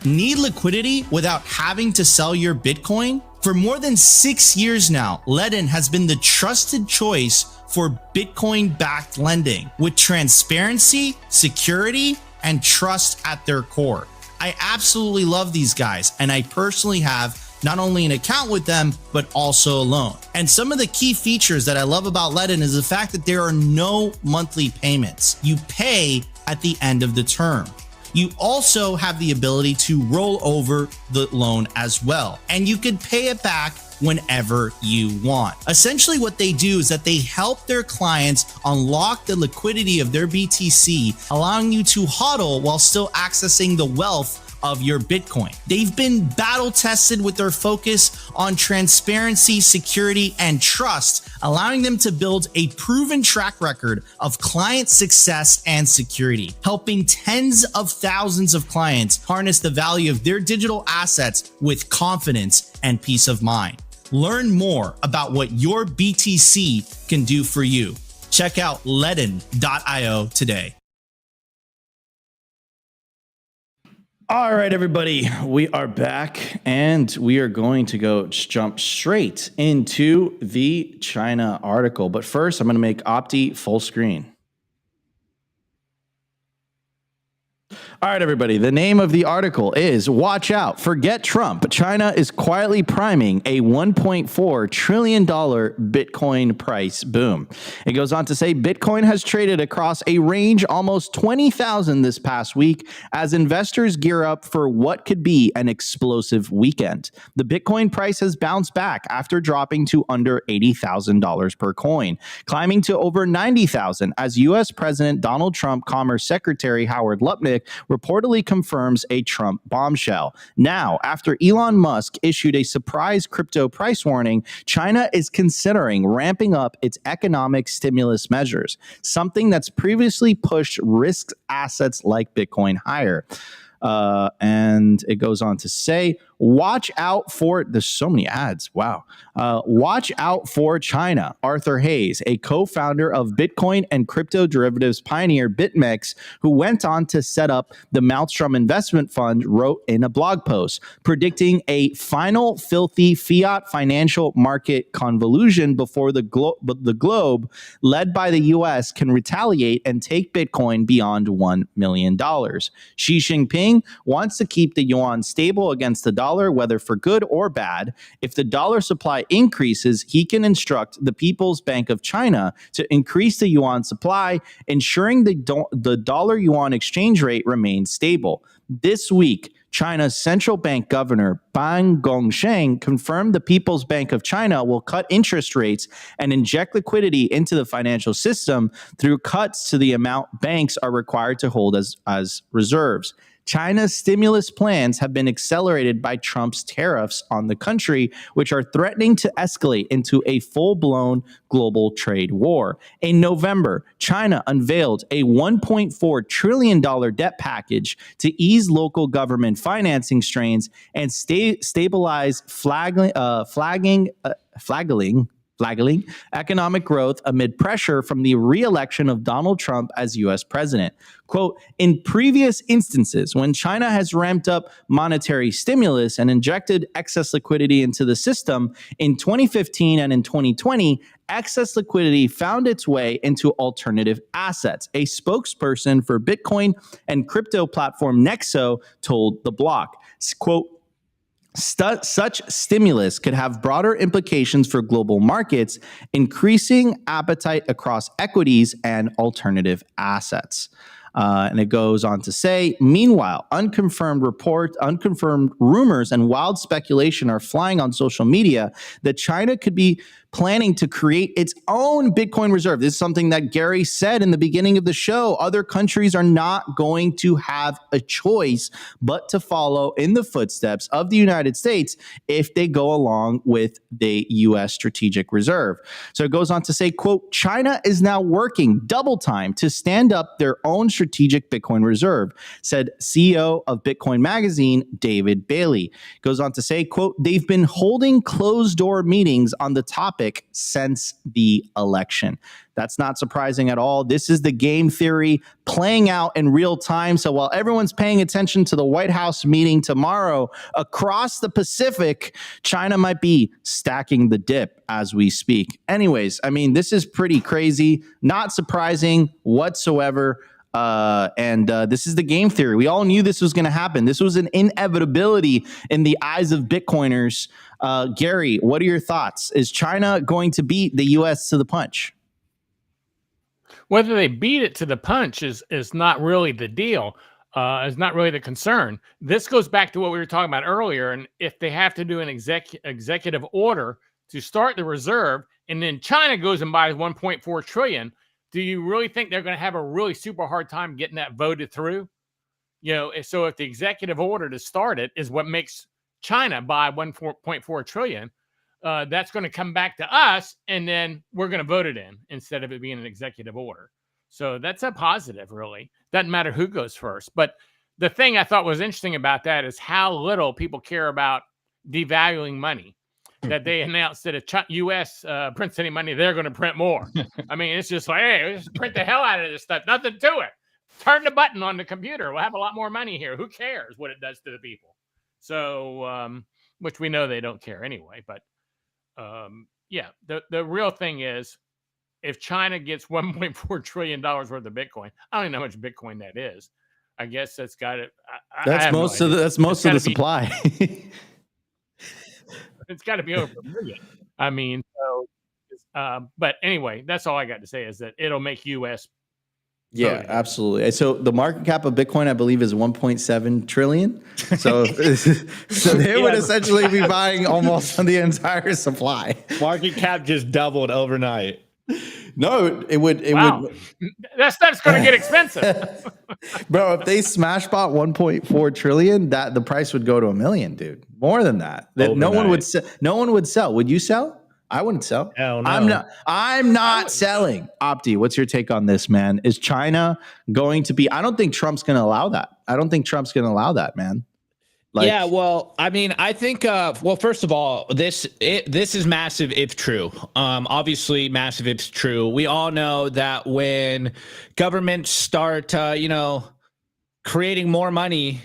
Need liquidity without having to sell your Bitcoin? For more than 6 years now, Leland has been the trusted choice for Bitcoin-backed lending with transparency, security, and trust at their core. I absolutely love these guys, and I personally have not only an account with them, but also a loan. And some of the key features that I love about Leland is the fact that there are no monthly payments. You pay at the end of the term. You also have the ability to roll over the loan as well, and you can pay it back whenever you want. Essentially what they do is that they help their clients unlock the liquidity of their BTC, allowing you to hodl while still accessing the wealth of your Bitcoin. They've been battle tested with their focus on transparency, security, and trust, allowing them to build a proven track record of client success and security, helping tens of thousands of clients harness the value of their digital assets with confidence and peace of mind. Learn more about what your BTC can do for you. Check out leland.io today. All right, everybody, we are back and we are going to jump straight into the China article. But first, I'm going to make Opti full screen. All right, everybody, the name of the article is Watch Out, Forget Trump. China is quietly priming a $1.4 trillion Bitcoin price boom. It goes on to say Bitcoin has traded across a range almost 20,000 this past week as investors gear up for what could be an explosive weekend. The Bitcoin price has bounced back after dropping to under $80,000 per coin, climbing to over $90,000 as U.S. President Donald Trump Commerce Secretary Howard Lutnick reportedly confirms a Trump bombshell. Now, after Elon Musk issued a surprise crypto price warning, China is considering ramping up its economic stimulus measures, something that's previously pushed risk assets like Bitcoin higher. And it goes on to say, watch out for, there's so many ads. Wow. Watch out for China. Arthur Hayes, a co-founder of Bitcoin and crypto derivatives pioneer BitMEX, who went on to set up the Maelstrom Investment Fund, wrote in a blog post predicting a final filthy fiat financial market convolution before the globe led by the US can retaliate and take Bitcoin beyond $1 million. Xi Jinping wants to keep the yuan stable against the dollar, whether for good or bad. If the dollar supply increases, he can instruct the People's Bank of China to increase the yuan supply, ensuring the dollar-yuan exchange rate remains stable. This week, China's central bank governor Ban Gongsheng confirmed the People's Bank of China will cut interest rates and inject liquidity into the financial system through cuts to the amount banks are required to hold as reserves. China's stimulus plans have been accelerated by Trump's tariffs on the country, which are threatening to escalate into a full-blown global trade war. In November, China unveiled a $1.4 trillion debt package to ease local government financing strains and stabilize flagging economic growth amid pressure from the re-election of Donald Trump as U.S. president. Quote, in previous instances, when China has ramped up monetary stimulus and injected excess liquidity into the system, in 2015 and in 2020, excess liquidity found its way into alternative assets. A spokesperson for Bitcoin and crypto platform Nexo told The Block, quote, Such stimulus could have broader implications for global markets, increasing appetite across equities and alternative assets. And it goes on to say, meanwhile, unconfirmed rumors, and wild speculation are flying on social media that China could be planning to create its own Bitcoin reserve. This is something that Gary said in the beginning of the show. Other countries are not going to have a choice but to follow in the footsteps of the United States if they go along with the U.S. strategic reserve. So it goes on to say, quote, China is now working double time to stand up their own strategic Bitcoin reserve, said CEO of Bitcoin Magazine, David Bailey. It goes on to say, quote, they've been holding closed door meetings on the topic since the election. That's not surprising at all. This is the game theory playing out in real time. So while everyone's paying attention to the White House meeting tomorrow, across the Pacific, China might be stacking the dip as we speak. Anyways, I mean, this is pretty crazy, not surprising whatsoever. This is the game theory. We all knew this was going to happen. This was an inevitability in the eyes of Bitcoiners. Gary, what are your thoughts? Is China going to beat the U.S. to the punch? Whether they beat it to the punch is not really the deal. Is not really the concern. This goes back to what we were talking about earlier. And if they have to do an executive order to start the reserve, and then China goes and buys 1.4 trillion, do you really think they're going to have a really super hard time getting that voted through? You know, so if the executive order to start it is what makes China buy 1.4 trillion, that's going to come back to us, and then we're going to vote it in instead of it being an executive order. So that's a positive, really. Doesn't matter who goes first. But the thing I thought was interesting about that is how little people care about devaluing money. That they announced that if U.S. prints any money, they're going to print more. I mean, it's just like, hey, let's print the hell out of this stuff. Nothing to it. Turn the button on the computer. We'll have a lot more money here. Who cares what it does to the people? So, which we know they don't care anyway. But yeah, the real thing is, if China gets $1.4 trillion worth of Bitcoin, I don't even know how much Bitcoin that is. I guess that's got it. That's most of the supply. It's got to be over $1 million. I mean, so, but anyway, that's all I got to say is that it'll make U.S. Yeah, absolutely. So the market cap of Bitcoin, I believe, is 1.7 trillion. So, so they would essentially be buying almost the entire supply. Market cap just doubled overnight. No, it would. That stuff's going to get expensive, bro. If they smash bought 1.4 trillion, that the price would go to $1 million, dude. More than that. No one would. No one would sell. Would you sell? I wouldn't sell. Hell no. I'm not selling. Opti, what's your take on this, man? Is China going to be? I don't think Trump's going to allow that. I don't think Trump's going to allow that, man. Yeah, well, I mean, I think, well, first of all, this is massive if true. Obviously, massive if it's true. We all know that when governments start, creating more money,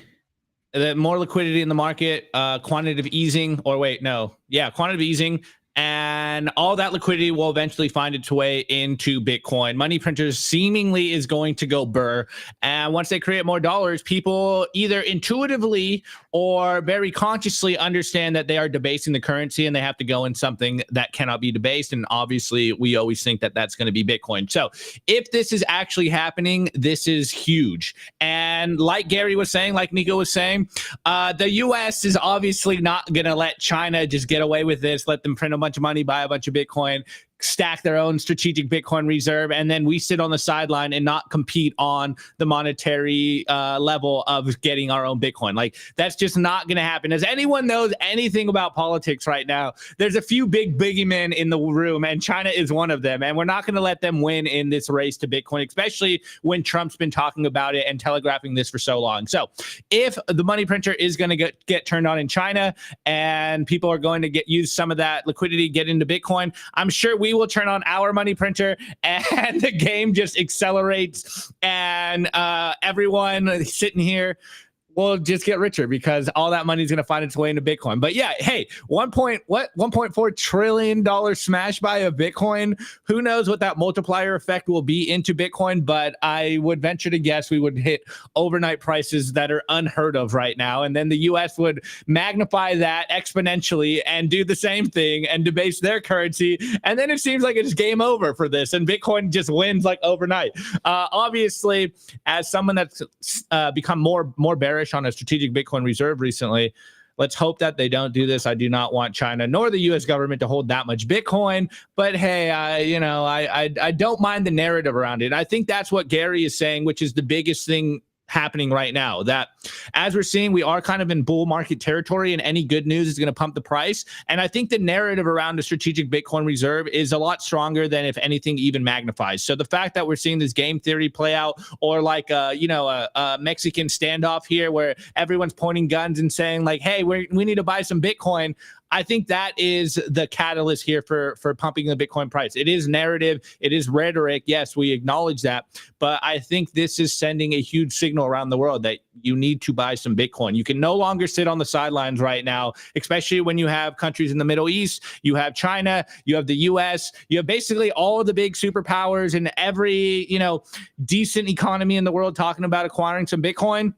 more liquidity in the market, quantitative easing, quantitative easing, and all that liquidity will eventually find its way into Bitcoin. Money printers seemingly is going to go burr. And once they create more dollars, people either intuitively or very consciously understand that they are debasing the currency and they have to go in something that cannot be debased. And obviously, we always think that that's going to be Bitcoin. So if this is actually happening, this is huge. And like Gary was saying, like Nico was saying, the U.S. is obviously not going to let China just get away with this, let them print a bunch of money, buy a bunch of Bitcoin, stack their own strategic Bitcoin reserve, and then we sit on the sideline and not compete on the monetary level of getting our own Bitcoin. Like, that's just not going to happen. As anyone knows anything about politics right now, there's a few big boogeymen in the room, and China is one of them. And we're not going to let them win in this race to Bitcoin, especially when Trump's been talking about it and telegraphing this for so long. So if the money printer is going to get turned on in China and people are going to use some of that liquidity, get into Bitcoin, I'm sure we will turn on our money printer and the game just accelerates, and everyone sitting here we'll just get richer because all that money is going to find its way into Bitcoin. But yeah, hey, $1.4 trillion smash buy of Bitcoin. Who knows what that multiplier effect will be into Bitcoin? But I would venture to guess we would hit overnight prices that are unheard of right now, and then the U.S. would magnify that exponentially and do the same thing and debase their currency, and then it seems like it's game over for this, and Bitcoin just wins like overnight. Obviously, as someone that's become more bearish on a strategic Bitcoin reserve recently, let's hope that they don't do this. I do not want China nor the U.S. government to hold that much Bitcoin. But hey, I don't mind the narrative around it. I think that's what Gary is saying, which is the biggest thing happening right now, that as we're seeing, we are kind of in bull market territory, and any good news is going to pump the price. And I think the narrative around the strategic Bitcoin reserve is a lot stronger than, if anything, even magnifies. So the fact that we're seeing this game theory play out, or like a Mexican standoff here where everyone's pointing guns and saying like, hey, we need to buy some Bitcoin, I think that is the catalyst here for pumping the Bitcoin price. It is narrative. It is rhetoric. Yes, we acknowledge that. But I think this is sending a huge signal around the world that you need to buy some Bitcoin. You can no longer sit on the sidelines right now, especially when you have countries in the Middle East, you have China, you have the US, you have basically all of the big superpowers and every, decent economy in the world talking about acquiring some Bitcoin.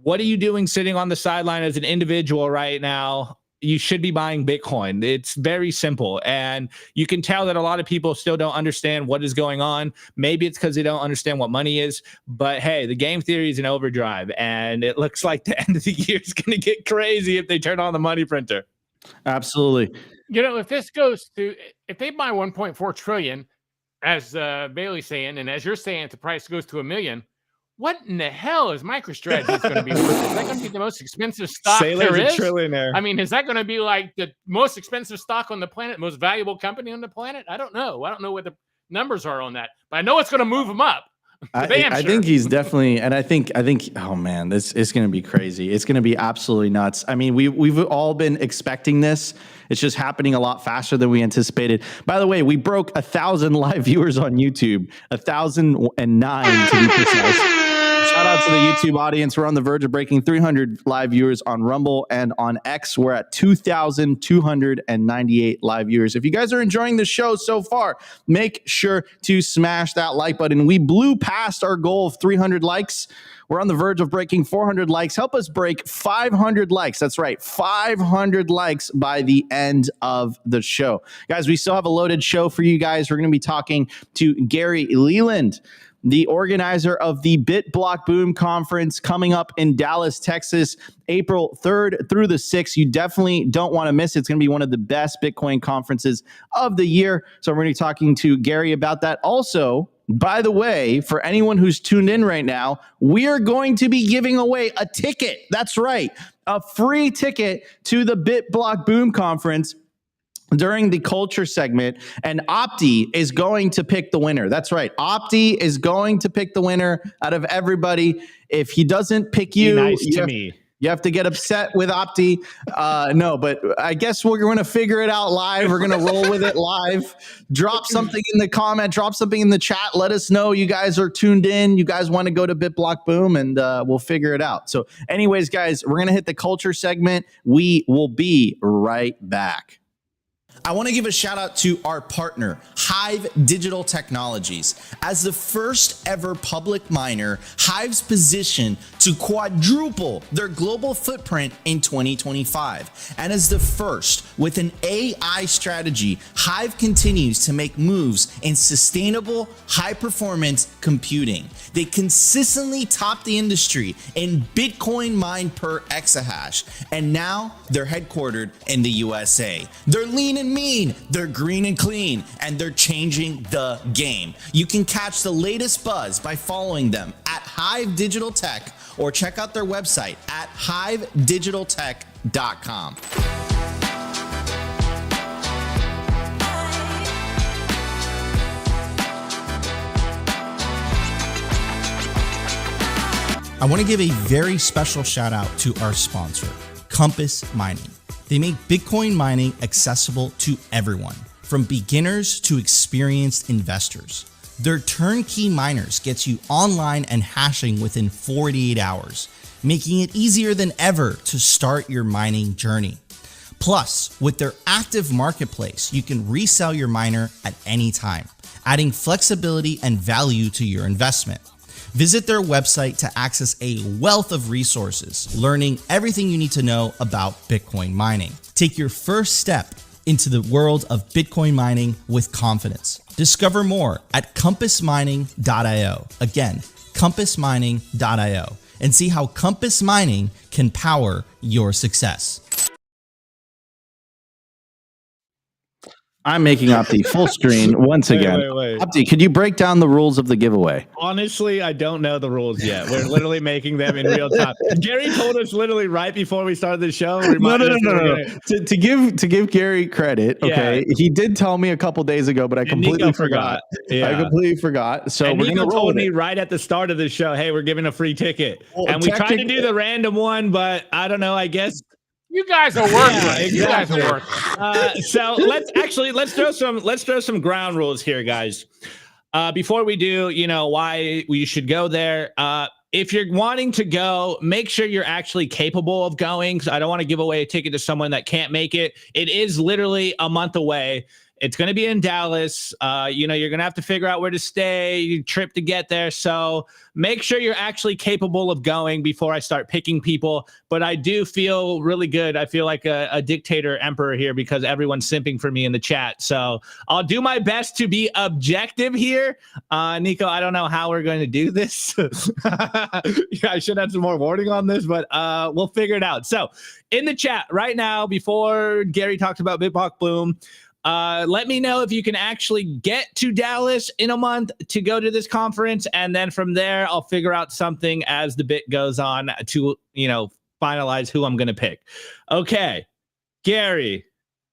What are you doing sitting on the sideline as an individual right now? You should be buying Bitcoin. It's very simple. And you can tell that a lot of people still don't understand what is going on. Maybe it's because they don't understand what money is. But hey, the game theory is in overdrive. And it looks like the end of the year is going to get crazy if they turn on the money printer. Absolutely. If they buy 1.4 trillion, as Bailey's saying, and as you're saying, if the price goes to $1 million, what in the hell is MicroStrategy going to be worth? Is that going to be the most expensive stock Saylor's there is? a trillionaire. I mean, is that going to be like the most expensive stock on the planet, most valuable company on the planet? I don't know. I don't know what the numbers are on that, but I know it's going to move them up. I think he's definitely, and I think, oh man, this is going to be crazy. It's going to be absolutely nuts. I mean, we've all been expecting this. It's just happening a lot faster than we anticipated. By the way, we broke 1,000 live viewers on YouTube, 1,009 to be precise. Shout out to the YouTube audience. We're on the verge of breaking 300 live viewers on Rumble, and on X, we're at 2,298 live viewers. If you guys are enjoying the show so far, make sure to smash that like button. We blew past our goal of 300 likes. We're on the verge of breaking 400 likes. Help us break 500 likes. That's right, 500 likes by the end of the show. Guys, we still have a loaded show for you guys. We're going to be talking to Gary Leland, the organizer of the BitBlockBoom conference coming up in Dallas, Texas, April 3rd through the 6th. You definitely don't want to miss it. It's going to be one of the best Bitcoin conferences of the year. So we're going to be talking to Gary about that. Also, by the way, for anyone who's tuned in right now, we are going to be giving away a ticket. That's right, a free ticket to the BitBlockBoom conference during the culture segment, and Opti is going to pick the winner. That's right. Opti is going to pick the winner out of everybody. If he doesn't pick you, you have to get upset with Opti. No, but I guess we're going to figure it out live. We're going to roll with it live. Drop something in the comment. Drop something in the chat. Let us know you guys are tuned in. You guys want to go to BitBlockBoom, and we'll figure it out. So anyways, guys, we're going to hit the culture segment. We will be right back. I want to give a shout out to our partner, HIVE Digital Technologies. As the first ever public miner, HIVE's positioned to quadruple their global footprint in 2025. And as the first with an AI strategy, HIVE continues to make moves in sustainable, high-performance computing. They consistently top the industry in Bitcoin mined per exahash, and now they're headquartered in the USA. They're lean and mean, they're green and clean, and they're changing the game. You can catch the latest buzz by following them at HIVE Digital Tech, or check out their website at hivedigitaltech.com. I want to give a very special shout out to our sponsor, Compass Mining. They make Bitcoin mining accessible to everyone, from beginners to experienced investors. Their turnkey miners gets you online and hashing within 48 hours. making it easier than ever to start your mining journey. Plus, with their active marketplace, you can resell your miner at any time, adding flexibility and value to your investment. Visit their website to access a wealth of resources, learning everything you need to know about Bitcoin mining. Take your first step into the world of Bitcoin mining with confidence. Discover more at compassmining.io. Again, compassmining.io, and see how Compass Mining can power your success. I'm making Opti full screen once again. Wait. Opti, could you break down the rules of the giveaway? Honestly, I don't know the rules yet. We're literally making them in real time. Gary told us literally right before we started the show. No. To give Gary credit, okay, he did tell me a couple days ago, but I completely forgot. Yeah. I completely forgot. So and we're Nico gonna roll told me it. right at the start of the show, hey, we're giving a free ticket. Well, and we tried to do the random one, but I don't know, I guess. You guys are worthless. Yeah, You guys are exactly. worthless. So let's throw some ground rules here, guys. Before we do, why we should go there. If you're wanting to go, make sure you're actually capable of going. So I don't want to give away a ticket to someone that can't make it. It is literally a month away. It's going to be in Dallas. You're going to have to figure out where to stay, trip to get there. So make sure you're actually capable of going before I start picking people. But I do feel really good. I feel like a dictator emperor here because everyone's simping for me in the chat. So I'll do my best to be objective here. Nico, I don't know how we're going to do this. Yeah, I should have some more warning on this, but we'll figure it out. So in the chat right now, before Gary talked about BitBlockBoom, let me know if you can actually get to Dallas in a month to go to this conference. And then from there, I'll figure out something as the bit goes on to, finalize who I'm going to pick. Okay. Gary,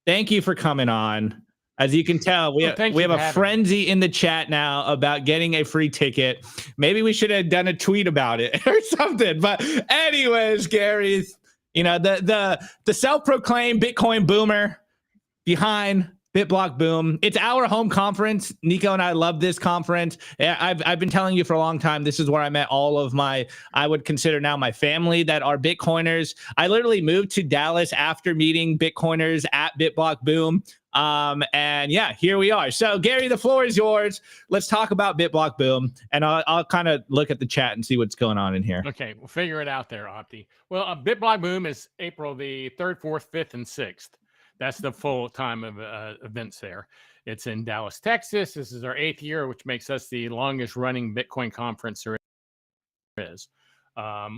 thank you for coming on. As you can tell, we have a frenzy in the chat now about getting a free ticket. Maybe we should have done a tweet about it or something. But anyways, Gary, the self-proclaimed Bitcoin boomer behind BitBlockBoom. It's our home conference. Nico and I love this conference. I've been telling you for a long time, this is where I met all of I would consider now my family that are Bitcoiners. I literally moved to Dallas after meeting Bitcoiners at BitBlockBoom. And yeah, here we are. So Gary, the floor is yours. Let's talk about BitBlockBoom, and I'll kind of look at the chat and see what's going on in here. Okay, we'll figure it out there, Opti. Well, BitBlockBoom is April the 3rd, 4th, 5th, and 6th. That's the full time of events there. It's in Dallas, Texas. This is our 8th year, which makes us the longest running Bitcoin conference there is,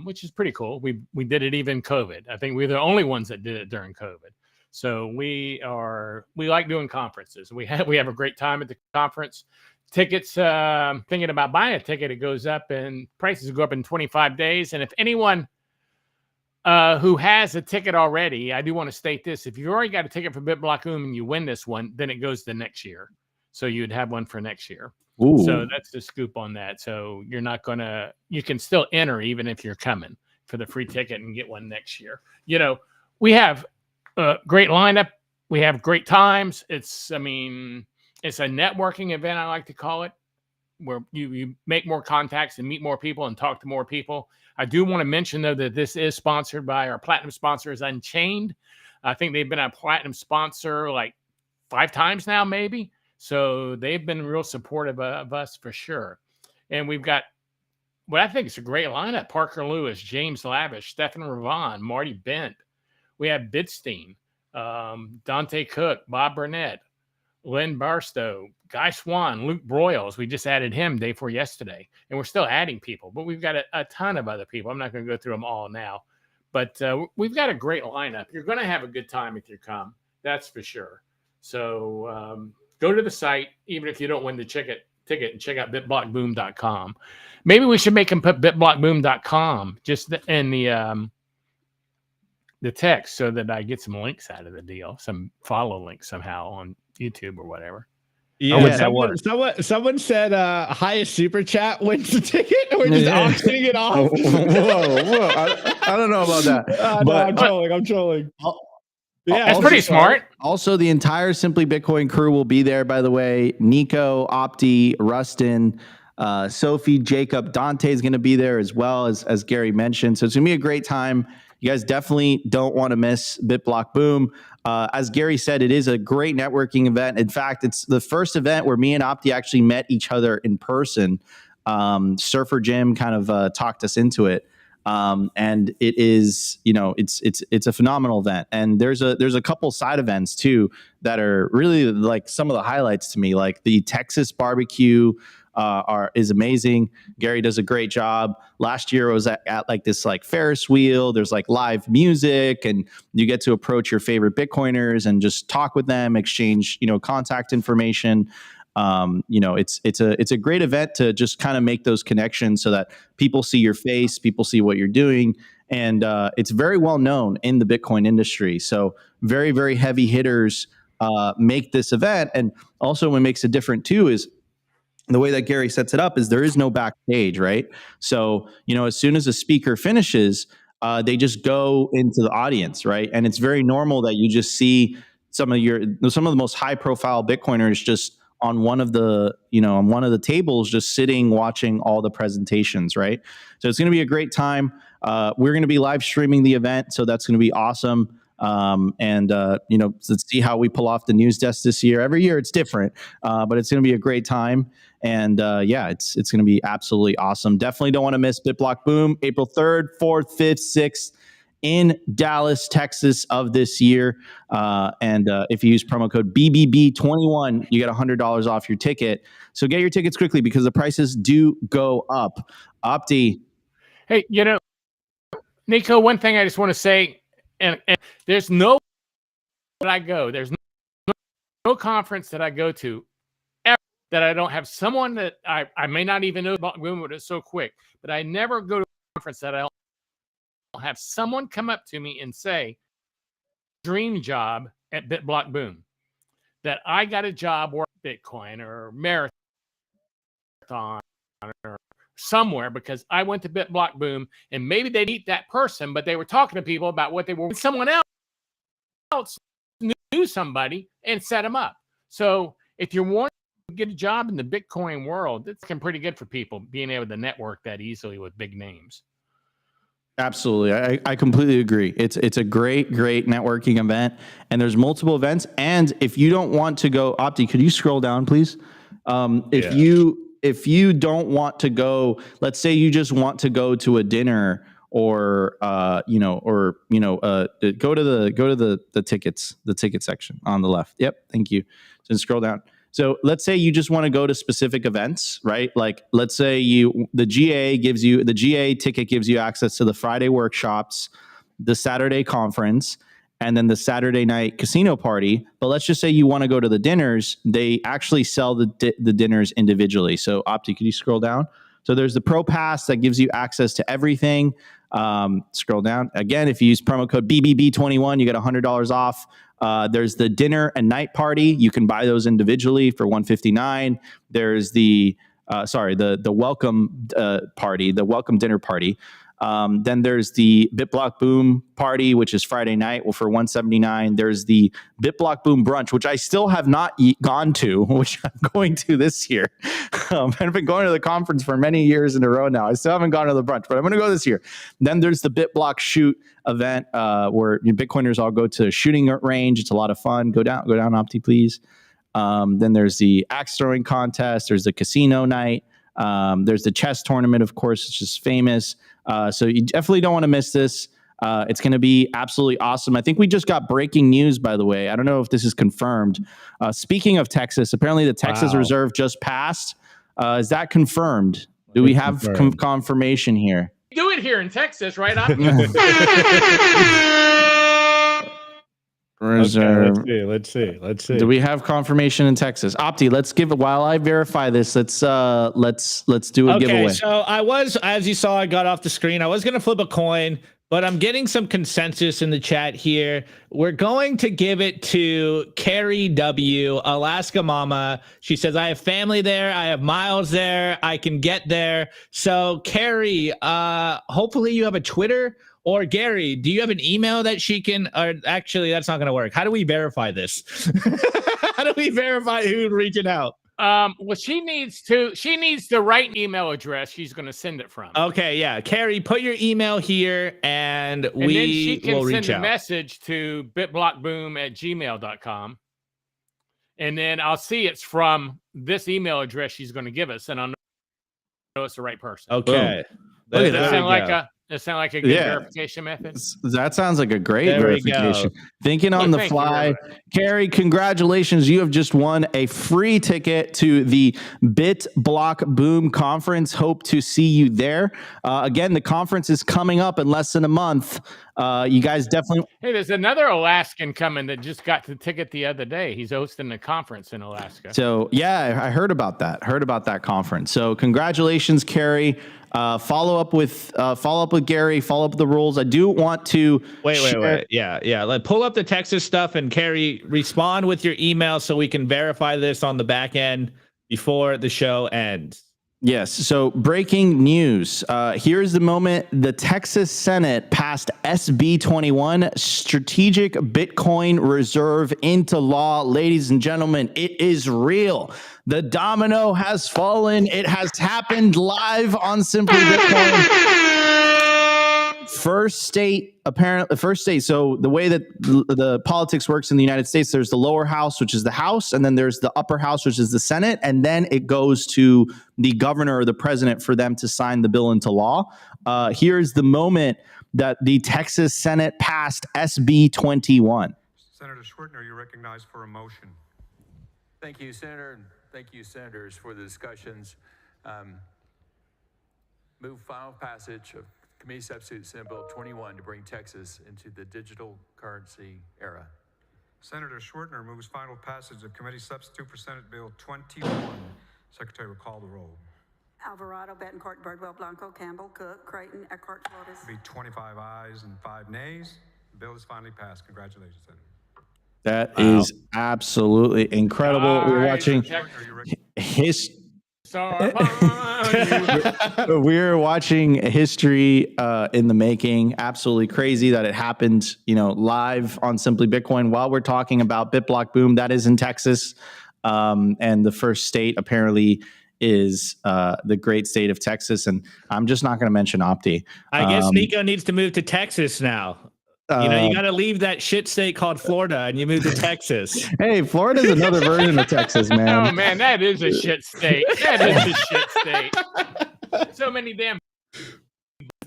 which is pretty cool. We did it even COVID. I think we're the only ones that did it during COVID. So we like doing conferences. We have a great time at the conference. Tickets, thinking about buying a ticket, it goes up and prices go up in 25 days. And if anyone who has a ticket already, I do want to state this. If you've already got a ticket for BitBlockBoom and you win this one, then it goes the next year. So you'd have one for next year. Ooh. So that's the scoop on that. So you can still enter even if you're coming for the free ticket and get one next year. We have a great lineup. We have great times. It's a networking event, I like to call it, where you make more contacts and meet more people and talk to more people. I do want to mention, though, that this is sponsored by our platinum sponsors, Unchained. I think they've been a platinum sponsor like 5 times now, maybe. So they've been real supportive of us for sure. And we've got what I think is a great lineup. Parker Lewis, James Lavish, Stefan Ravon, Marty Bent. We have Bitstein, Dante Cook, Bob Burnett, Lynn Barstow, Guy Swan, Luke Broyles. We just added him day before yesterday, and we're still adding people, but we've got a ton of other people. I'm not going to go through them all now, but we've got a great lineup. You're going to have a good time if you come. That's for sure. So go to the site, even if you don't win the ticket, and check out bitblockboom.com. Maybe we should make them put bitblockboom.com just in the text so that I get some links out of the deal, some follow links somehow on YouTube or whatever. Yeah, someone said highest super chat wins the ticket. We're just auctioning it off. Whoa. I don't know about that. But I'm trolling. Yeah, that's pretty smart. Also, the entire Simply Bitcoin crew will be there, by the way. Nico, Opti, Rustin, Sophie, Jacob, Dante is going to be there as well as Gary mentioned. So it's going to be a great time. You guys definitely don't want to miss BitBlockBoom. As Gary said, it is a great networking event. In fact, it's the first event where me and Opti actually met each other in person. Surfer Jim kind of talked us into it. And it is, it's a phenomenal event. And there's a couple side events too that are really like some of the highlights to me, like the Texas barbecue is amazing. Gary does a great job. Last year I was at like this like Ferris wheel. There's like live music, and you get to approach your favorite Bitcoiners and just talk with them, exchange, contact information. It's a great event to just kind of make those connections so that people see your face, people see what you're doing. And it's very well known in the Bitcoin industry. So very, very heavy hitters make this event. And also what makes it different too is the way that Gary sets it up is there is no backstage, right? So, as soon as a speaker finishes, they just go into the audience, right? And it's very normal that you just see some of the most high profile Bitcoiners just on one of the tables, just sitting, watching all the presentations, right? So it's going to be a great time. We're going to be live streaming the event, so that's going to be awesome. Let's see how we pull off the news desk this year. Every year it's different, but it's going to be a great time. And it's going to be absolutely awesome. Definitely don't want to miss BitBlockBoom, April 3rd, 4th, 5th, 6th in Dallas, Texas of this year. If you use promo code BBB21, you get $100 off your ticket. So get your tickets quickly because the prices do go up. Opti. Hey, Nico, one thing I just want to say, and there's no conference that I go to ever that I don't have someone that I may not even know about Boom, but it's so quick, but I never go to a conference that I don't have someone come up to me and say, dream job at BitBlockBoom, that I got a job working Bitcoin or Marathon or somewhere because I went to BitBlockBoom, and maybe they'd eat that person, but they were talking to people about what they were. Someone else knew somebody and set them up. So if you're wanting to get a job in the Bitcoin world, it's pretty good for people being able to network that easily with big names. Absolutely. I completely agree. It's a great networking event, and there's multiple events. And if you don't want to go, Opti, could you scroll down, please? If you don't want to go, let's say you just want to go to a dinner or go to the ticket section on the left. Yep. Thank you. So scroll down. So let's say you just want to go to specific events, right? Like let's say the GA ticket gives you access to the Friday workshops, the Saturday conference, and then the Saturday night casino party. But let's just say you want to go to the dinners. They actually sell the dinners individually. So Opti, could you scroll down? So there's the Pro Pass that gives you access to everything. Scroll down. Again, if you use promo code BBB21, you get $100 off. There's the dinner and night party. You can buy those individually for $159. There's the welcome party, the welcome dinner party. Then there's the BitBlockBoom party, which is Friday night for $179. There's the BitBlockBoom brunch, which I still have not gone to, which I'm going to this year. I've been going to the conference for many years in a row now. I still haven't gone to the brunch, but I'm going to go this year. Then there's the BitBlock Shoot event where Bitcoiners all go to a shooting range. It's a lot of fun. Go down, Opti, please. Then there's the axe throwing contest. There's the casino night. There's the chess tournament, of course, it's just famous. So you definitely don't want to miss this. It's going to be absolutely awesome. I think we just got breaking news, by the way. I don't know if this is confirmed. Speaking of Texas, apparently the Texas Reserve just passed. Is that confirmed? Do we have confirmation here? Do it here in Texas, right? Reserve. Okay, let's see. Do we have confirmation in Texas? Opti, let's give it while I verify this. Let's do a giveaway. So I was, as you saw, I got off the screen. I was going to flip a coin, but I'm getting some consensus in the chat here. We're going to give it to Carrie W, Alaska Mama. She says, I have family there. I have miles there. I can get there. So Carrie, hopefully you have a Twitter. Or Gary, do you have an email that she can, or actually that's not going to work. How do we verify this? How do we verify who's reaching out? Well, she needs the right email address she's going to send it from. Okay, yeah. Carrie, put your email here and then she can will send reach a out. message to bitblockboom@gmail.com. And then I'll see it's from this email address she's going to give us, and I'll know it's the right person. Okay. Look at Does that. that sound like a good verification method? That sounds like a great There we verification. go. Thinking on the thank you fly. very much. Carrie, congratulations. You have just won a free ticket to the BitBlockBoom conference. Hope to see you there. Again, the conference is coming up in less than a month. You guys definitely... Hey, there's another Alaskan coming that just got the ticket the other day. He's hosting a conference in Alaska. So, yeah, I heard about that. Heard about that conference. So, congratulations, Carrie. Follow up with Gary. Follow up with the rules. I do want to Wait. Yeah. Like, pull up the Texas stuff and Carrie, respond with your email so we can verify this on the back end before the show ends. Yes. So breaking news. Here's the moment. The Texas Senate passed SB 21, Strategic Bitcoin Reserve, into law. Ladies and gentlemen, it is real. The domino has fallen. It has happened live on Simply Bitcoin. First state. So the way that the politics works in the United States, there's the lower house, which is the House, and then there's the upper house, which is the Senate, and then it goes to the governor or the president for them to sign the bill into law. Here's the moment that the Texas Senate passed SB 21. Senator Schwertner, you're recognized for a motion. Thank you, Senator, and thank you, senators, for the discussions. Move final passage of Committee Substitute Senate Bill 21 to bring Texas into the digital currency era. Senator Schwertner moves final passage of Committee Substitute for Senate Bill 21. Secretary will call the roll. Alvarado, Betancourt, Birdwell, Blanco, Campbell, Cook, Creighton, Eckhart, Flores. Be 25 ayes and 5 nays. The bill is finally passed. Congratulations, Senator. That is absolutely incredible. We're watching we're watching history in the making. Absolutely crazy that it happened, live on Simply Bitcoin while we're talking about BitBlockBoom. That is in Texas, and the first state apparently is the great state of Texas. And I'm just not going to mention Opti. I guess Nico needs to move to Texas now. You got to leave that shit state called Florida and you move to Texas. Hey, Florida's another version of Texas, man. Oh, man, that is a shit state. That is a shit state. So many damn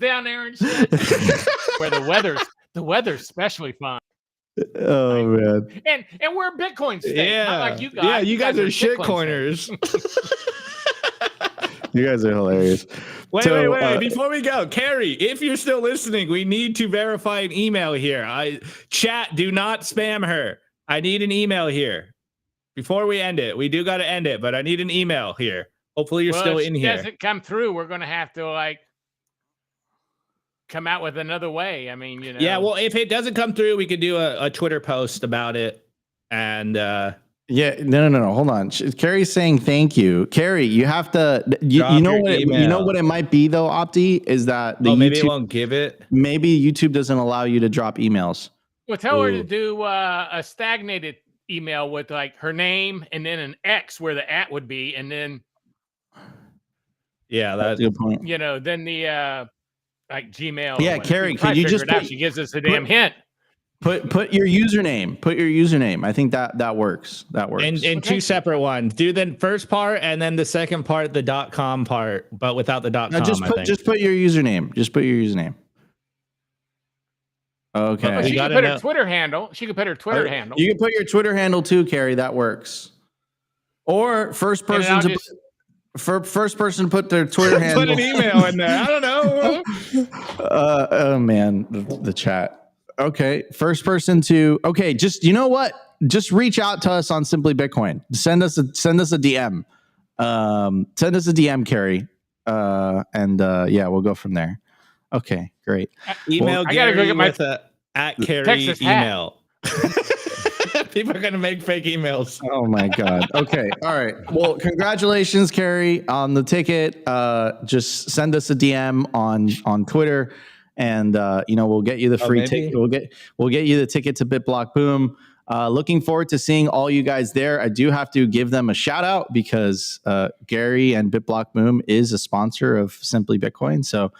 down there and shit. Where the weather's especially fine. Oh, man. And we're a Bitcoin state. Yeah. Not like you guys. Yeah, you guys are shit Bitcoin corners. You guys are hilarious. Wait. Before we go, Carrie, if you're still listening, we need to verify an email here. Chat, do not spam her. I need an email here. Before we end it, we do got to end it, but I need an email here. Hopefully you're still in here. If it doesn't come through, we're going to have to come out with another way. I mean, Yeah, well, if it doesn't come through, we could do a Twitter post about it. And yeah, no. Hold on. Carrie's saying thank you. Carrie, you have to. You know what it might be though. Opti is that maybe it won't give it. Maybe YouTube doesn't allow you to drop emails. Well, tell her to do a stagnated email with her name and then an X where the @ would be, and then. Yeah, that's a good point. Then the Gmail. Yeah, Carrie, can you just she gives us a damn hint. Put your username. Put your username. I think that works. That works. And two separate ones. Do the first part and then the second part, the .com part, but without the .com. No, just put your username. Just put your username. Okay. Well, she could put her Twitter handle. She could put her Twitter handle. You can put your Twitter handle too, Carrie. That works. Or first person to put their Twitter handle. Put an email in there. I don't know. Oh man, the chat. Okay, first person to. Okay, just you know what? Just reach out to us on Simply Bitcoin. Send us a DM. Send us a DM, Carrie. And we'll go from there. Okay, great. Email I gotta go get my @Carrie Texas email. People are gonna make fake emails. Oh my god. Okay. All right. Well, congratulations, Carrie, on the ticket. Just send us a DM on Twitter. And we'll get you the free ticket. We'll get you the ticket to BitBlockBoom. Looking forward to seeing all you guys there. I do have to give them a shout out because Gary and BitBlockBoom is a sponsor of Simply Bitcoin. So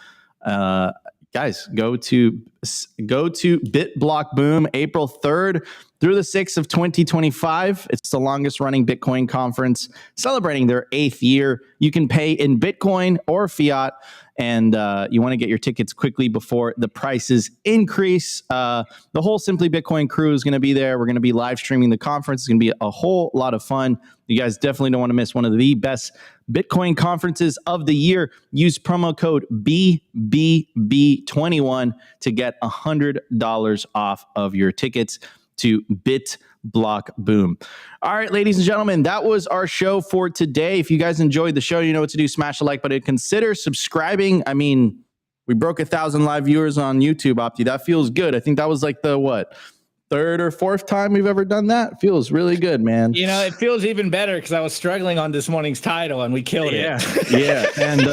guys, go to BitBlockBoom April 3rd through the 6th of 2025. It's the longest running Bitcoin conference celebrating their 8th year. You can pay in Bitcoin or fiat, and you want to get your tickets quickly before the prices increase. The whole Simply Bitcoin crew is going to be there. We're going to be live streaming the conference. It's going to be a whole lot of fun. You guys definitely don't want to miss one of the best Bitcoin conferences of the year. Use promo code BBB21 to get $100 off of your tickets to BitBlockBoom. All right, ladies and gentlemen, that was our show for today. If you guys enjoyed the show, you know what to do. Smash the like button. Consider subscribing. I mean, we broke 1,000 live viewers on YouTube, Opti. That feels good. I think that was like the, third or fourth time we've ever done that. Feels really good, man. You know, it feels even better because I was struggling on this morning's title and we killed it. Yeah. And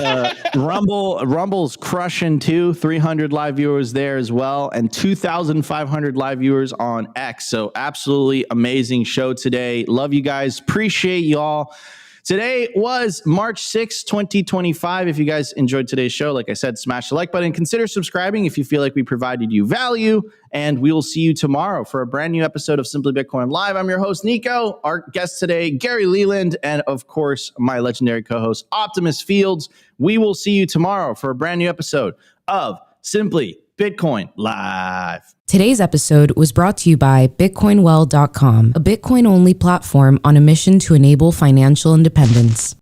Rumble's crushing too. 300 live viewers there as well, and 2,500 live viewers on X. So absolutely amazing show today. Love you guys. Appreciate y'all. Today was March 6th, 2025. If you guys enjoyed today's show, like I said, smash the like button. Consider subscribing if you feel like we provided you value. And we will see you tomorrow for a brand new episode of Simply Bitcoin Live. I'm your host, Nico. Our guest today, Gary Leland. And of course, my legendary co-host, Optimus Fields. We will see you tomorrow for a brand new episode of Simply Bitcoin Live. Today's episode was brought to you by BitcoinWell.com, a Bitcoin-only platform on a mission to enable financial independence.